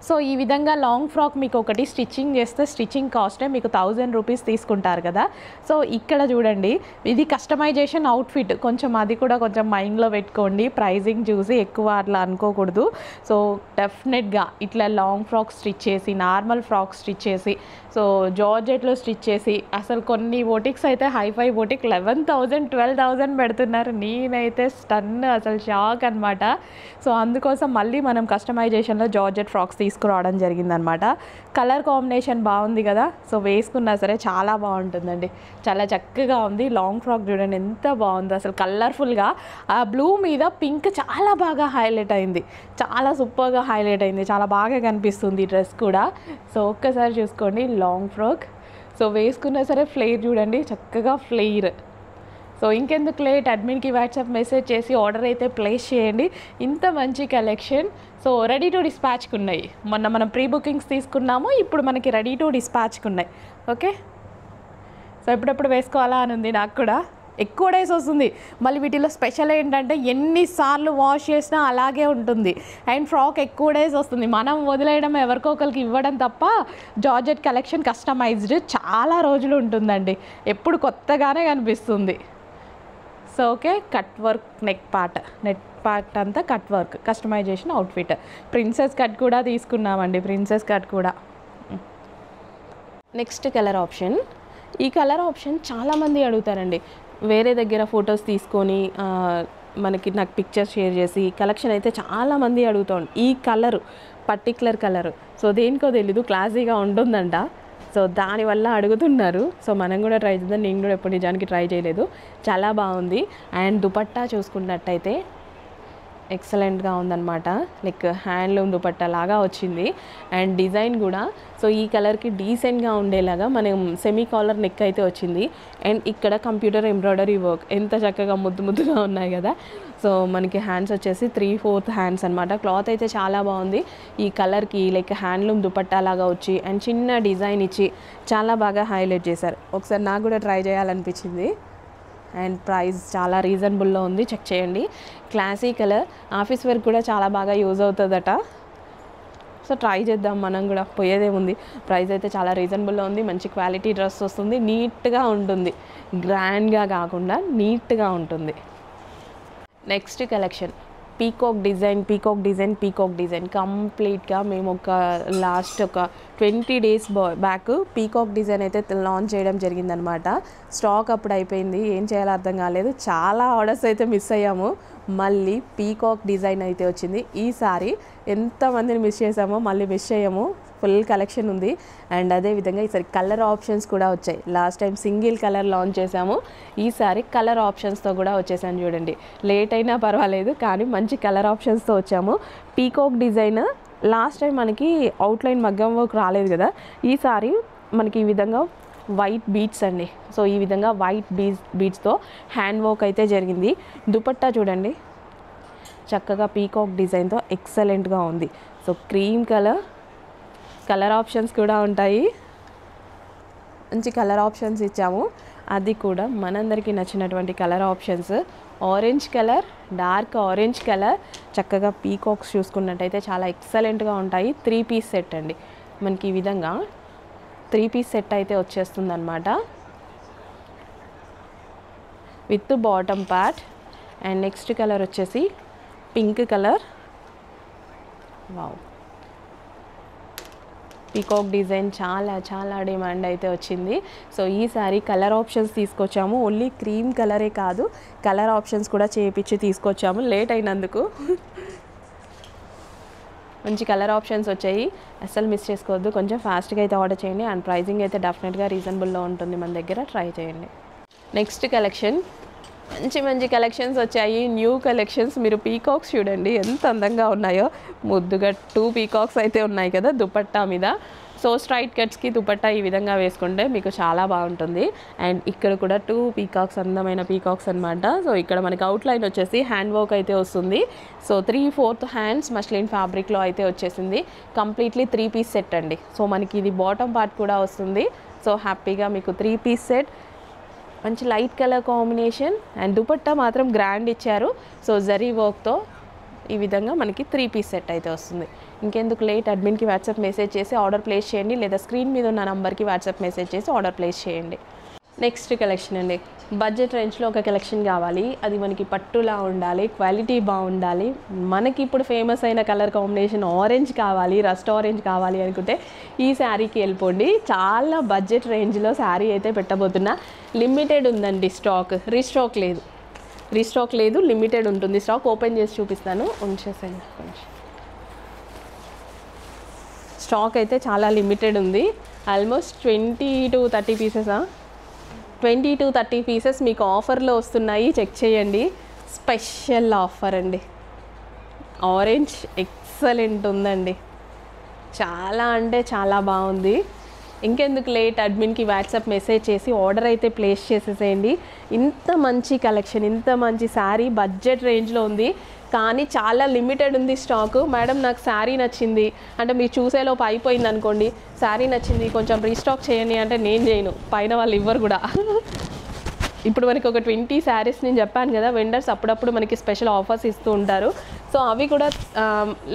సో ఈ విధంగా లాంగ్ ఫ్రాక్ మీకు ఒకటి స్టిచ్చింగ్ చేస్తే స్టిచ్చింగ్ కాస్టే మీకు 1000 రూపీస్ తీసుకుంటారు కదా. సో ఇక్కడ చూడండి, ఇది కస్టమైజేషన్ అవుట్ఫిట్, కొంచెం అది కూడా కొంచెం మైండ్లో పెట్టుకోండి. ప్రైజింగ్ చూసి ఎక్కువ అట్లా అనుకోకూడదు. సో డెఫినెట్గా ఇట్లా లాంగ్ ఫ్రాక్ స్టిచ్ చేసి, నార్మల్ ఫ్రాక్ స్టిచ్ చేసి, సో జార్జెట్లో స్టిచ్ చేసి, అసలు కొన్ని బొటిక్స్ అయితే హైఫై బొటిక్ 11,000 12,000 పెడుతున్నారు. నేనైతే స్టన్, అసలు షాక్ అనమాట. సో అందుకోసం మళ్ళీ మనం కస్టమైజేషన్లో జార్జెట్ ఫ్రాక్స్ తీసుకురావడం జరిగిందనమాట. కలర్ కాంబినేషన్ బాగుంది కదా, సో వేసుకున్నా సరే చాలా బాగుంటుందండి, చాలా చక్కగా ఉంది. లాంగ్ ఫ్రాక్ చూడండి ఎంత బాగుందో, అసలు కలర్ఫుల్గా ఆ బ్లూ మీద పింక్ చాలా బాగా హైలైట్ అయింది, చాలా సూపర్గా హైలైట్ అయింది, చాలా బాగా కనిపిస్తుంది డ్రెస్ కూడా. సో ఒక్కసారి చూసుకోండి లాంగ్ ఫ్రాక్. సో వేసుకున్నా సరే ఫ్లేర్ చూడండి, చక్కగా ఫ్లేర్. సో ఇంకెందుకు లేట్, అడ్మిన్కి వాట్సాప్ మెసేజ్ చేసి ఆర్డర్ అయితే ప్లేస్ చేయండి. ఇంత మంచి కలెక్షన్. సో రెడీ టు డిస్పాచ్కి ఉన్నాయి. మొన్న మనం ప్రీ బుకింగ్స్ తీసుకున్నాము, ఇప్పుడు మనకి రెడీ టు డిస్పాచ్కి ఉన్నాయి. ఓకే, సో ఎప్పుడెప్పుడు వేసుకోవాలా అని ఉంది నాకు కూడా. ఎక్కువ డేస్ వస్తుంది. మళ్ళీ వీటిలో స్పెషల్ ఏంటంటే ఎన్నిసార్లు వాష్ చేసినా అలాగే ఉంటుంది. అండ్ ఫ్రాక్ ఎక్కువ డేస్ వస్తుంది. మనం వదిలేయడం, ఎవరికో ఒకరికి ఇవ్వడం తప్ప జార్జెట్ కలెక్షన్ కస్టమైజ్డ్ చాలా రోజులు ఉంటుందండి, ఎప్పుడు కొత్తగానే కనిపిస్తుంది. So okay, cut work neck part అంతా cut work customization outfit. Princess cut కూడా తీసుకున్నామండి, ప్రిన్సెస్ కట్ కూడా. నెక్స్ట్ కలర్ ఆప్షన్, ఈ కలర్ ఆప్షన్ చాలామంది అడుగుతారండి. వేరే దగ్గర ఫొటోస్ తీసుకొని నాకు పిక్చర్స్ షేర్ చేసి కలెక్షన్ అయితే చాలామంది అడుగుతాం. ఈ పర్టిక్యులర్ కలరు సో దేనికో తెలీదు, క్లాసీగా ఉంటుందంట. సో దానివల్ల అడుగుతున్నారు. సో మనం కూడా ట్రై చేద్దాం. నేను కూడా ఎప్పుడు నిజానికి ట్రై చేయలేదు, చాలా బాగుంది. అండ్ దుపట్టా చూసుకున్నట్టయితే ఎక్సలెంట్గా ఉందన్నమాట. లైక్ హ్యాండ్లూమ్ దుపట్టా లాగా వచ్చింది. అండ్ డిజైన్ కూడా సో ఈ కలర్కి డీసెంట్గా ఉండేలాగా మనం సెమీ కాలర్ నెక్ అయితే వచ్చింది. అండ్ ఇక్కడ కంప్యూటర్ ఎంబ్రాయిడరీ వర్క్ ఎంత చక్కగా ముద్దుగా ఉన్నాయి కదా. సో మనకి హ్యాండ్స్ వచ్చేసి 3/4 హ్యాండ్స్ అనమాట. క్లాత్ అయితే చాలా బాగుంది. ఈ కలర్కి లైక్ హ్యాండ్లూమ్ దుపట్టా లాగా వచ్చి అండ్ చిన్న డిజైన్ ఇచ్చి చాలా బాగా హైలైట్ చేశారు. ఒకసారి నాకు కూడా ట్రై చేయాలనిపించింది. అండ్ ప్రైస్ చాలా రీజనబుల్లో ఉంది, చెక్ చేయండి. క్లాసీ కలర్, ఆఫీస్ వర్క్ కూడా చాలా బాగా యూజ్ అవుతుందట. సో ట్రై చేద్దాం మనం కూడా, పోయేదేముంది. ప్రైస్ అయితే చాలా రీజనబుల్లో ఉంది. మంచి క్వాలిటీ డ్రెస్ వస్తుంది, నీట్గా ఉంటుంది, గ్రాండ్గా కాకుండా నీట్గా ఉంటుంది. నెక్స్ట్ కలెక్షన్ పీకాక్ డిజైన్ కంప్లీట్గా మేము ఒక లాస్ట్ ఒక 20 days బ్యాక్ పీకాక్ డిజైన్ అయితే లాంచ్ చేయడం జరిగిందనమాట. స్టాక్ అప్పుడు అయిపోయింది, ఏం చేయాలో అర్థం కాలేదు. చాలా ఆర్డర్స్ అయితే మిస్ అయ్యాము. మళ్ళీ పీకాక్ డిజైన్ అయితే వచ్చింది. ఈసారి ఎంతమందిని మిస్ చేసామో మళ్ళీ మిస్ చేయము, ఫుల్ కలెక్షన్ ఉంది. అండ్ అదేవిధంగా ఈసారి కలర్ ఆప్షన్స్ కూడా వచ్చాయి. Last time single colour launch చేసాము, ఈసారి కలర్ ఆప్షన్స్తో కూడా వచ్చేసాను. చూడండి, లేట్ అయినా పర్వాలేదు కానీ మంచి కలర్ ఆప్షన్స్తో వచ్చాము. పీకాక్ డిజైన్ లాస్ట్ టైం మనకి అవుట్లైన్ మగ్గం వర్క్ రాలేదు కదా, ఈసారి మనకి ఈ విధంగా వైట్ బీడ్స్ అండి. సో ఈ విధంగా వైట్ బీడ్స్తో హ్యాండ్ వర్క్ అయితే జరిగింది. దుపట్టా చూడండి, చక్కగా పీకాక్ డిజైన్తో ఎక్సలెంట్గా ఉంది. సో క్రీమ్ కలర్ ఆప్షన్స్ కూడా ఉంటాయి. మంచి కలర్ ఆప్షన్స్ ఇచ్చాము, అది కూడా మనందరికీ నచ్చినటువంటి colour options. Orange colour, dark orange colour, చక్కగా పీకాక్స్ చూసుకున్నట్టయితే చాలా ఎక్సలెంట్గా ఉంటాయి. 3 piece సెట్ అండి. మనకి ఈ విధంగా 3 piece సెట్ అయితే వచ్చేస్తుంది అనమాట, with bottom part. And next colour వచ్చేసి pink colour. Wow, peacock design చాలా డిమాండ్ అయితే వచ్చింది. సో ఈసారి కలర్ ఆప్షన్స్ తీసుకొచ్చాము. ఓన్లీ క్రీమ్ కలరే కాదు, కలర్ ఆప్షన్స్ కూడా చేయించి తీసుకొచ్చాము లేట్ అయినందుకు. మంచి కలర్ ఆప్షన్స్ వచ్చాయి, అస్సలు మిస్ చేసుకోవద్దు. కొంచెం ఫాస్ట్గా అయితే ఆర్డర్ చేయండి. అండ్ ప్రైజింగ్ అయితే డెఫినెట్గా రీజనబుల్లో ఉంటుంది మన దగ్గర, ట్రై చేయండి. నెక్స్ట్ కలెక్షన్, మంచి కలెక్షన్స్ వచ్చాయి, న్యూ కలెక్షన్స్. మీరు పీకాక్స్ చూడండి ఎంత అందంగా ఉన్నాయో, ముద్దుగా 2 పీకాక్స్ అయితే ఉన్నాయి కదా దుపట్టా మీద. సో స్ట్రైట్ కట్స్కి దుపట్టా ఈ విధంగా వేసుకుంటే మీకు చాలా బాగుంటుంది. అండ్ ఇక్కడ కూడా 2 పీకాక్స్, అందమైన పీకాక్స్ అనమాట. సో ఇక్కడ మనకి అవుట్లైన్ వచ్చేసి హ్యాండ్ వర్క్ అయితే వస్తుంది. సో 3/4 హ్యాండ్స్ మస్లిన్ ఫ్యాబ్రిక్లో అయితే వచ్చేసింది. కంప్లీట్లీ 3 piece సెట్ అండి. సో మనకి ఇది బాటమ్ పార్ట్ కూడా వస్తుంది. సో హ్యాపీగా మీకు 3 piece సెట్, మంచి light colour combination. And dupatta మాత్రం గ్రాండ్ ఇచ్చారు. సో జరీ వర్క్తో ఈ విధంగా మనకి 3 piece సెట్ అయితే వస్తుంది. ఇంకెందుకు లేట్, అడ్మిన్కి వాట్సాప్ మెసేజ్ చేసి ఆర్డర్ ప్లేస్ చేయండి, లేదా స్క్రీన్ మీద ఉన్న నంబర్కి వాట్సాప్ మెసేజ్ చేసి ఆర్డర్ ప్లేస్ చేయండి. నెక్స్ట్ కలెక్షన్ అండి, బడ్జెట్ రేంజ్లో ఒక కలెక్షన్ కావాలి, అది మనకి పట్టులా ఉండాలి, క్వాలిటీ బాగుండాలి. మనకి ఇప్పుడు ఫేమస్ అయిన కలర్ కాంబినేషన్ ఆరెంజ్ కావాలి, రస్ట్ ఆరెంజ్ కావాలి అనుకుంటే ఈ శారీకి వెళ్ళిపోండి. చాలా బడ్జెట్ రేంజ్లో శారీ అయితే పెట్టబోతున్నా. లిమిటెడ్ ఉందండి స్టాక్, రీస్టాక్ లేదు, లిమిటెడ్ ఉంటుంది స్టాక్. ఓపెన్ చేసి చూపిస్తాను, ఉంచేసాను కొంచెం. స్టాక్ అయితే చాలా లిమిటెడ్ ఉంది, almost 20 to 30 pieces. 20 to 30 pieces మీకు ఆఫర్లో వస్తున్నాయి, చెక్ చేయండి. స్పెషల్ ఆఫర్ అండి. ఆరెంజ్ ఎక్సలెంట్ ఉందండి, చాలా అంటే చాలా బాగుంది. ఇంకెందుకు లేట్, అడ్మిన్కి వాట్సాప్ మెసేజ్ చేసి ఆర్డర్ అయితే ప్లేస్ చేసేసేయండి. ఇంత మంచి కలెక్షన్, ఇంత మంచి శారీ బడ్జెట్ రేంజ్లో ఉంది, కానీ చాలా లిమిటెడ్ ఉంది స్టాకు. మేడం నాకు శారీ నచ్చింది అంటే మీరు చూసేలోపు అయిపోయింది అనుకోండి, శారీ నచ్చింది కొంచెం రీస్టాక్ చేయండి అంటే నేను చేయను, పైన వాళ్ళు ఇవ్వరు కూడా. ఇప్పుడు మనకి ఒక 20 శారీస్ నేను చెప్పాను కదా, వెండర్స్ అప్పుడప్పుడు మనకి స్పెషల్ ఆఫర్స్ ఇస్తూ ఉంటారు. సో అవి కూడా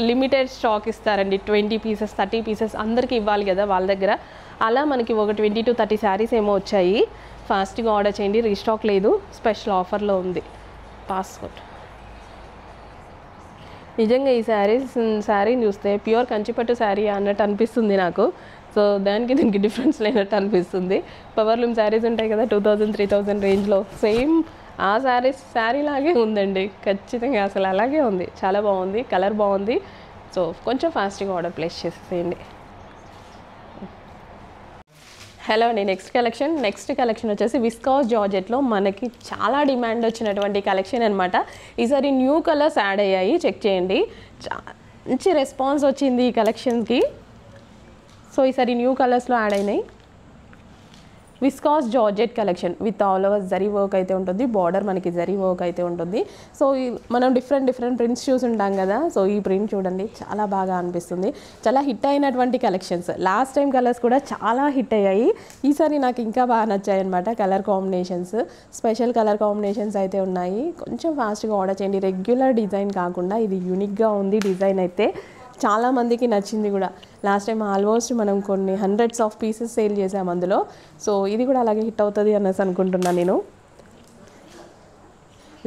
లిమిటెడ్ స్టాక్ ఇస్తారండి. 20 pieces 30 pieces అందరికీ ఇవ్వాలి కదా వాళ్ళ దగ్గర. అలా మనకి ఒక 20 to 30 శారీస్ ఏమో వచ్చాయి. ఫాస్ట్గా ఆర్డర్ చేయండి, రీస్టాక్ లేదు, స్పెషల్ ఆఫర్లో ఉంది. పాస్వర్డ్ నిజంగా ఈ శారీని చూస్తే ప్యూర్ కంచిపట్టు శారీ అన్నట్టు అనిపిస్తుంది నాకు. సో దీనికి డిఫరెన్స్ లేనట్టు అనిపిస్తుంది. పవర్లూమ్ శారీస్ ఉంటాయి కదా 2000-3000 రేంజ్లో, సేమ్ ఆ శారీ లాగే ఉందండి, ఖచ్చితంగా అసలు అలాగే ఉంది. చాలా బాగుంది, కలర్ బాగుంది. సో కొంచెం ఫాస్ట్గా ఆర్డర్ ప్లేస్ చేసేసేయండి. హలో అండి, నెక్స్ట్ కలెక్షన్ వచ్చేసి విస్కాస్ జార్జెట్లో మనకి చాలా డిమాండ్ వచ్చినటువంటి కలెక్షన్ అనమాట. ఈసారి న్యూ కలర్స్ యాడ్ అయ్యాయి, చెక్ చేయండి. మంచి రెస్పాన్స్ వచ్చింది ఈ కలెక్షన్కి. సో ఈసారి న్యూ కలర్స్లో యాడ్ అయినాయి. Viscous georgette collection with all over zari work అయితే ఉంటుంది. బార్డర్ మనకి జరీ వర్క్ అయితే ఉంటుంది. సో మనం డిఫరెంట్ ప్రింట్స్ చూసుంటాం కదా. సో ఈ ప్రింట్ చూడండి, చాలా బాగా అనిపిస్తుంది. చాలా హిట్ అయినటువంటి కలెక్షన్స్. లాస్ట్ టైం కలర్స్ కూడా చాలా హిట్ అయ్యాయి. ఈసారి నాకు ఇంకా బాగా నచ్చాయి అనమాట. Colour combinations, special colour combinations అయితే ఉన్నాయి. కొంచెం ఫాస్ట్గా ఆర్డర్ చేయండి. రెగ్యులర్ డిజైన్ కాకుండా ఇది యూనిక్గా ఉంది. డిజైన్ అయితే చాలా మందికి నచ్చింది కూడా. లాస్ట్ టైం ఆల్మోస్ట్ మనం కొన్ని హండ్రెడ్స్ ఆఫ్ పీసెస్ సేల్ చేసాం అందులో. సో ఇది కూడా అలాగే హిట్ అవుతుంది అనేసి అనుకుంటున్నాను నేను.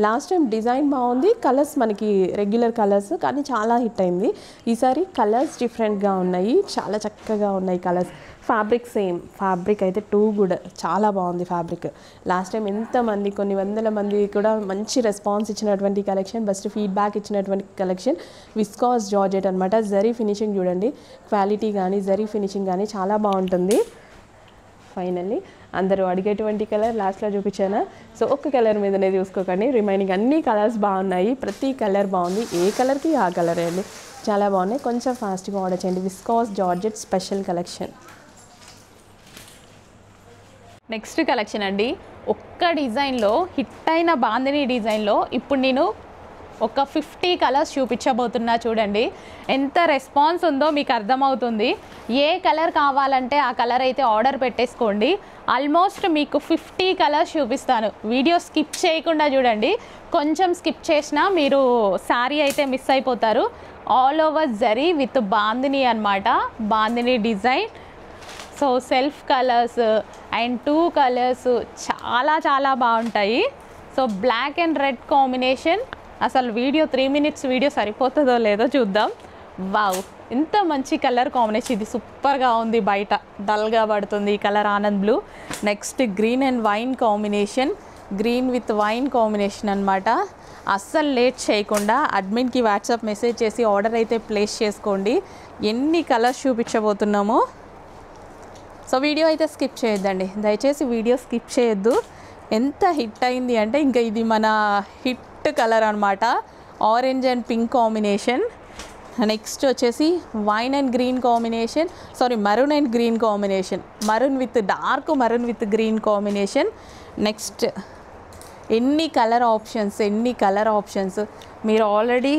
లాస్ట్ టైం డిజైన్ బాగుంది, కలర్స్ మనకి రెగ్యులర్ కలర్స్, కానీ చాలా హిట్ అయింది. ఈసారి కలర్స్ డిఫరెంట్గా ఉన్నాయి, చాలా చక్కగా ఉన్నాయి కలర్స్. ఫ్యాబ్రిక్ సేమ్, ఫ్యాబ్రిక్ అయితే గుడ్, చాలా బాగుంది ఫ్యాబ్రిక్. లాస్ట్ టైం ఎంతమంది, కొన్ని వందల మంది కూడా మంచి రెస్పాన్స్ ఇచ్చినటువంటి కలెక్షన్, బెస్ట్ ఫీడ్బ్యాక్ ఇచ్చినటువంటి కలెక్షన్ విస్కాస్ జార్జెట్ అనమాట. జరీ ఫినిషింగ్ చూడండి, క్వాలిటీ కానీ జరీ ఫినిషింగ్ కానీ చాలా బాగుంటుంది. ఫైనల్లీ అందరూ అడిగేటువంటి కలర్ లాస్ట్లో చూపించాను. సో ఒక్క కలర్ మీదనే చూసుకోకండి, రిమైనింగ్ అన్ని కలర్స్ బాగున్నాయి. ప్రతి కలర్ బాగుంది, ఏ కలర్కి ఆ కలర్ అండి, చాలా బాగున్నాయి. కొంచెం ఫాస్ట్గా ఆర్డర్ చేయండి. Viscous georgette special collection. Next collection అండి, ఒక్క డిజైన్లో హిట్ అయిన బాందిని డిజైన్లో ఇప్పుడు నేను ఒక 50 కలర్స్ చూపించబోతున్నా. చూడండి ఎంత రెస్పాన్స్ ఉందో మీకు అర్థమవుతుంది. ఏ కలర్ కావాలంటే ఆ కలర్ అయితే ఆర్డర్ పెట్టేసుకోండి. ఆల్మోస్ట్ మీకు 50 కలర్స్ చూపిస్తాను. వీడియో స్కిప్ చేయకుండా చూడండి. కొంచెం స్కిప్ చేసినా మీరు శారీ అయితే మిస్ అయిపోతారు. All over zari with bandhani అనమాట, bandhani design. So self colours and 2 colours చాలా బాగుంటాయి. So black and red combination. అసలు వీడియో 3 minutes వీడియో సరిపోతుందో లేదో చూద్దాం. వావ్, ఇంత మంచి కలర్ కాంబినేషన్, ఇది సూపర్గా ఉంది. బయట డల్గా పడుతుంది ఈ colour, Anand blue. Next green and wine combination, green with wine combination అనమాట. అస్సలు లేట్ చేయకుండా అడ్మిన్కి వాట్సాప్ మెసేజ్ చేసి ఆర్డర్ అయితే ప్లేస్ చేసుకోండి. ఎన్ని కలర్స్ చూపించబోతున్నామో. సో వీడియో అయితే స్కిప్ చేయొద్దండి, దయచేసి వీడియో స్కిప్ చేయొద్దు. ఎంత హిట్ అయింది అంటే ఇంకా ఇది మన హిట్ కలర్ అనమాట, orange and pink combination. Next వచ్చేసి wine and green combination, maroon and green combination, maroon with dark maroon with green combination. Next ఎన్ని కలర్ ఆప్షన్స్. మీరు ఆల్రెడీ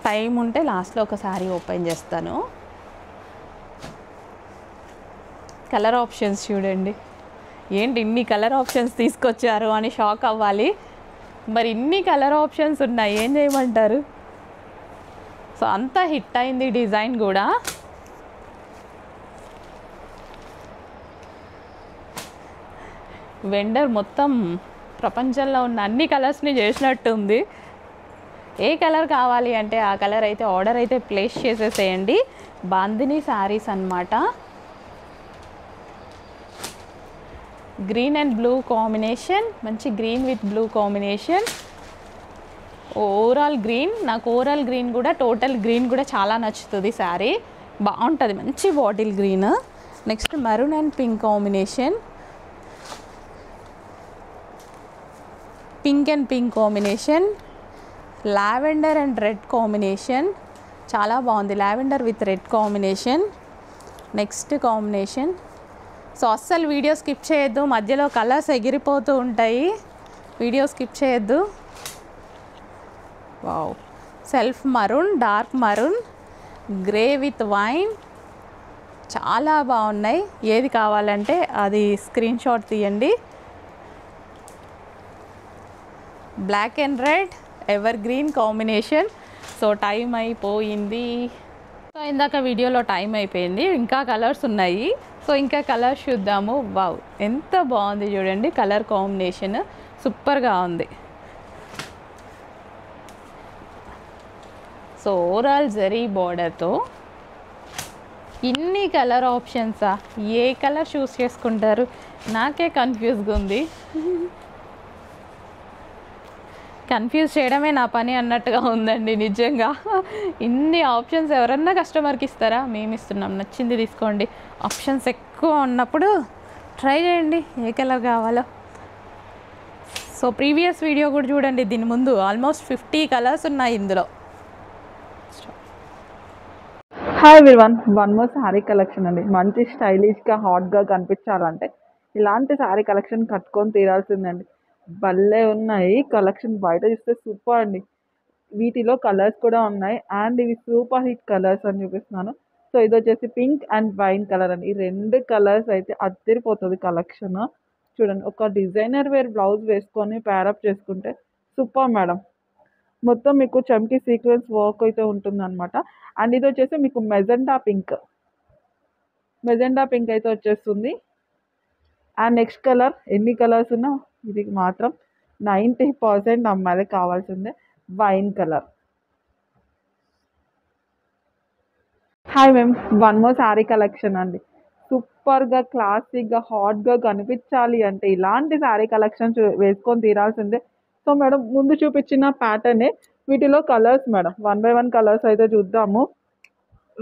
టైం ఉంటే లాస్ట్లో ఒకసారి ఓపెన్ చేస్తాను. కలర్ ఆప్షన్స్ చూడండి, ఏంటి ఇన్ని కలర్ ఆప్షన్స్ తీసుకొచ్చారు అని షాక్ అవ్వాలి. మరి ఇన్ని కలర్ ఆప్షన్స్ ఉన్నాయి, ఏం చేయమంటారు. సో అంత హిట్ అయింది డిజైన్ కూడా. వెండర్ మొత్తం ప్రపంచంలో ఉన్న అన్ని కలర్స్ని చేసినట్టు ఉంది. ఏ కలర్ కావాలి అంటే ఆ కలర్ అయితే ఆర్డర్ అయితే ప్లేస్ చేసేసేయండి. బాందిని శారీస్ అన్నమాట. గ్రీన్ అండ్ బ్లూ కాంబినేషన్, మంచి green with blue combination. Overall green, నాకు ఓవరాల్ గ్రీన్ కూడా టోటల్ గ్రీన్ కూడా చాలా నచ్చుతుంది. శారీ బాగుంటుంది, మంచి bottle green. Next maroon and pink combination, pink and pink combination. Lavender and red combination చాలా బాగుంది, lavender with red combination. Next combination. So అస్సలు వీడియో స్కిప్ చేయొద్దు, మధ్యలో కలర్స్ ఎగిరిపోతూ ఉంటాయి, వీడియో స్కిప్ చేయొద్దు. Wow, self maroon, dark maroon, grey with wine, చాలా బాగున్నాయి. ఏది కావాలంటే అది స్క్రీన్ షాట్ తీయండి. Black and red evergreen combination. So time అయిపోయింది. సో ఇందాక వీడియోలో టైం అయిపోయింది, ఇంకా కలర్స్ ఉన్నాయి. సో ఇంకా కలర్స్ చూద్దాము. వావ్, ఎంత బాగుంది చూడండి, కలర్ కాంబినేషన్ సూపర్గా ఉంది. సో ఓవరాల్ జరీ బార్డర్తో ఇన్ని కలర్ ఆప్షన్సా, ఏ కలర్ చూస్ చేసుకుంటారు, నాకే కన్ఫ్యూజ్గా ఉంది. కన్ఫ్యూజ్ చేయడమే నా పని అన్నట్టుగా ఉందండి నిజంగా. ఇన్ని ఆప్షన్స్ ఎవరన్నా కస్టమర్కి ఇస్తారా? మేము ఇస్తున్నాం, నచ్చింది తీసుకోండి. ఆప్షన్స్ ఎక్కువ ఉన్నప్పుడు ట్రై చేయండి ఏ కలర్ కావాలో. సో ప్రీవియస్ వీడియో కూడా చూడండి, దీని ముందు ఆల్మోస్ట్ 50 కలర్స్ ఉన్నాయి ఇందులో. Hi everyone, one more sari collection అండి. మంచి స్టైలిష్గా హాట్గా కనిపించాలంటే ఇలాంటి శారీ కలెక్షన్ కట్టుకొని తీరాల్సిందండి. భలే ఉన్నాయి కలెక్షన్, బయట చూస్తే సూపర్ అండి. వీటిలో కలర్స్ కూడా ఉన్నాయి అండ్ ఇవి సూపర్ హిట్ కలర్స్ అని చూపిస్తున్నాను. సో ఇది వచ్చేసి పింక్ అండ్ వైన్ కలర్ అండి. ఈ రెండు కలర్స్ అయితే అద్దరిపోతుంది కలెక్షన్. చూడండి, ఒక డిజైనర్ వేర్ బ్లౌజ్ వేసుకొని ప్యారప్ చేసుకుంటే సూపర్ మేడం. మొత్తం మీకు చమ్కీ సీక్వెన్స్ వర్క్ అయితే ఉంటుందన్నమాట. అండ్ ఇది వచ్చేసి మీకు మెజెండా పింక్ అయితే వచ్చేస్తుంది. అండ్ నెక్స్ట్ కలర్, ఎన్ని కలర్స్ ఉన్నా ఇది మాత్రం 90% అమ్మాయిలకి కావాల్సిందే, wine colour. Hi ma'am, one more sari collection అండి. సూపర్గా క్లాసిక్గా హాట్గా కనిపించాలి అంటే ఇలాంటి శారీ కలెక్షన్స్ వేసుకొని తీరాల్సిందే. సో మేడం, ముందు చూపించిన ప్యాటర్నే వీటిలో కలర్స్ మేడం. 1 by 1 కలర్స్ అయితే చూద్దాము.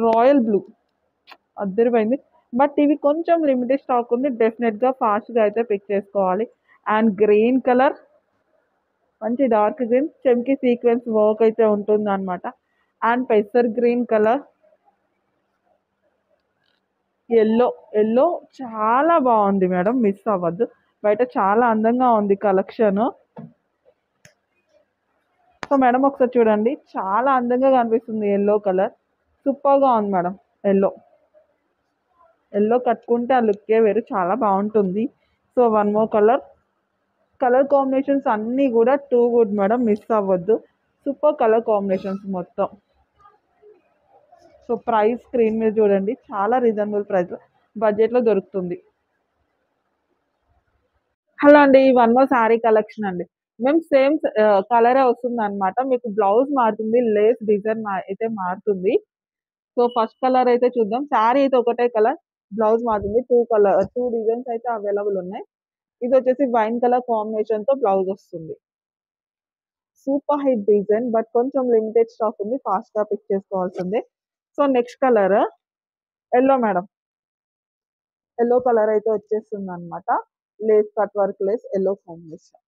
రాయల్ బ్లూ అద్దరిపోయింది, బట్ ఇవి కొంచెం లిమిటెడ్ స్టాక్ ఉంది. డెఫినెట్గా ఫాస్ట్గా అయితే పిక్ చేసుకోవాలి. అండ్ గ్రీన్ కలర్, మంచి డార్క్ గ్రీన్, చెమ్కి సీక్వెన్స్ వర్క్ అయితే ఉంటుంది అనమాట. అండ్ పెసర్ గ్రీన్ కలర్, ఎల్లో చాలా బాగుంది మేడం, మిస్ అవ్వద్దు. బయట చాలా అందంగా ఉంది కలెక్షన్. సో మేడం ఒకసారి చూడండి, చాలా అందంగా కనిపిస్తుంది ఎల్లో కలర్. సూపర్గా ఉంది మేడం. ఎల్లో కట్టుకుంటే ఆ లుక్కే వేరు, చాలా బాగుంటుంది. So one more colour combinations అన్నీ కూడా టూ గుడ్ మేడం, మిస్ అవ్వద్దు. సూపర్ కలర్ కాంబినేషన్స్ మొత్తం. సో ప్రైస్ స్క్రీన్ మీద చూడండి, చాలా రీజనబుల్ ప్రైస్లో బడ్జెట్లో దొరుకుతుంది. హలో అండి, వన్ మోర్ శారీ కలెక్షన్ అండి. మేము సేమ్ కలరే వస్తుంది అనమాట. మీకు బ్లౌజ్ మారుతుంది, లేస్ డిజైన్ అయితే మారుతుంది. సో ఫస్ట్ కలర్ అయితే చూద్దాం. శారీ అయితే ఒకటే కలర్, బ్లౌజ్ మారుతుంది. టూ డిజైన్స్ అయితే అవైలబుల్ ఉన్నాయి. ఇది వచ్చేసి వైన్ కలర్ కాంబినేషన్తో బ్లౌజ్ వస్తుంది. సూపర్ హిట్ డిజైన్, బట్ కొంచెం లిమిటెడ్ స్టాక్ ఉంది, ఫాస్ట్గా పిక్ చేసుకోవాల్సిందే. So next colour yellow madam. Yellow colour అయితే వచ్చేస్తుంది అనమాట. Lay's cut work lace yellow combination.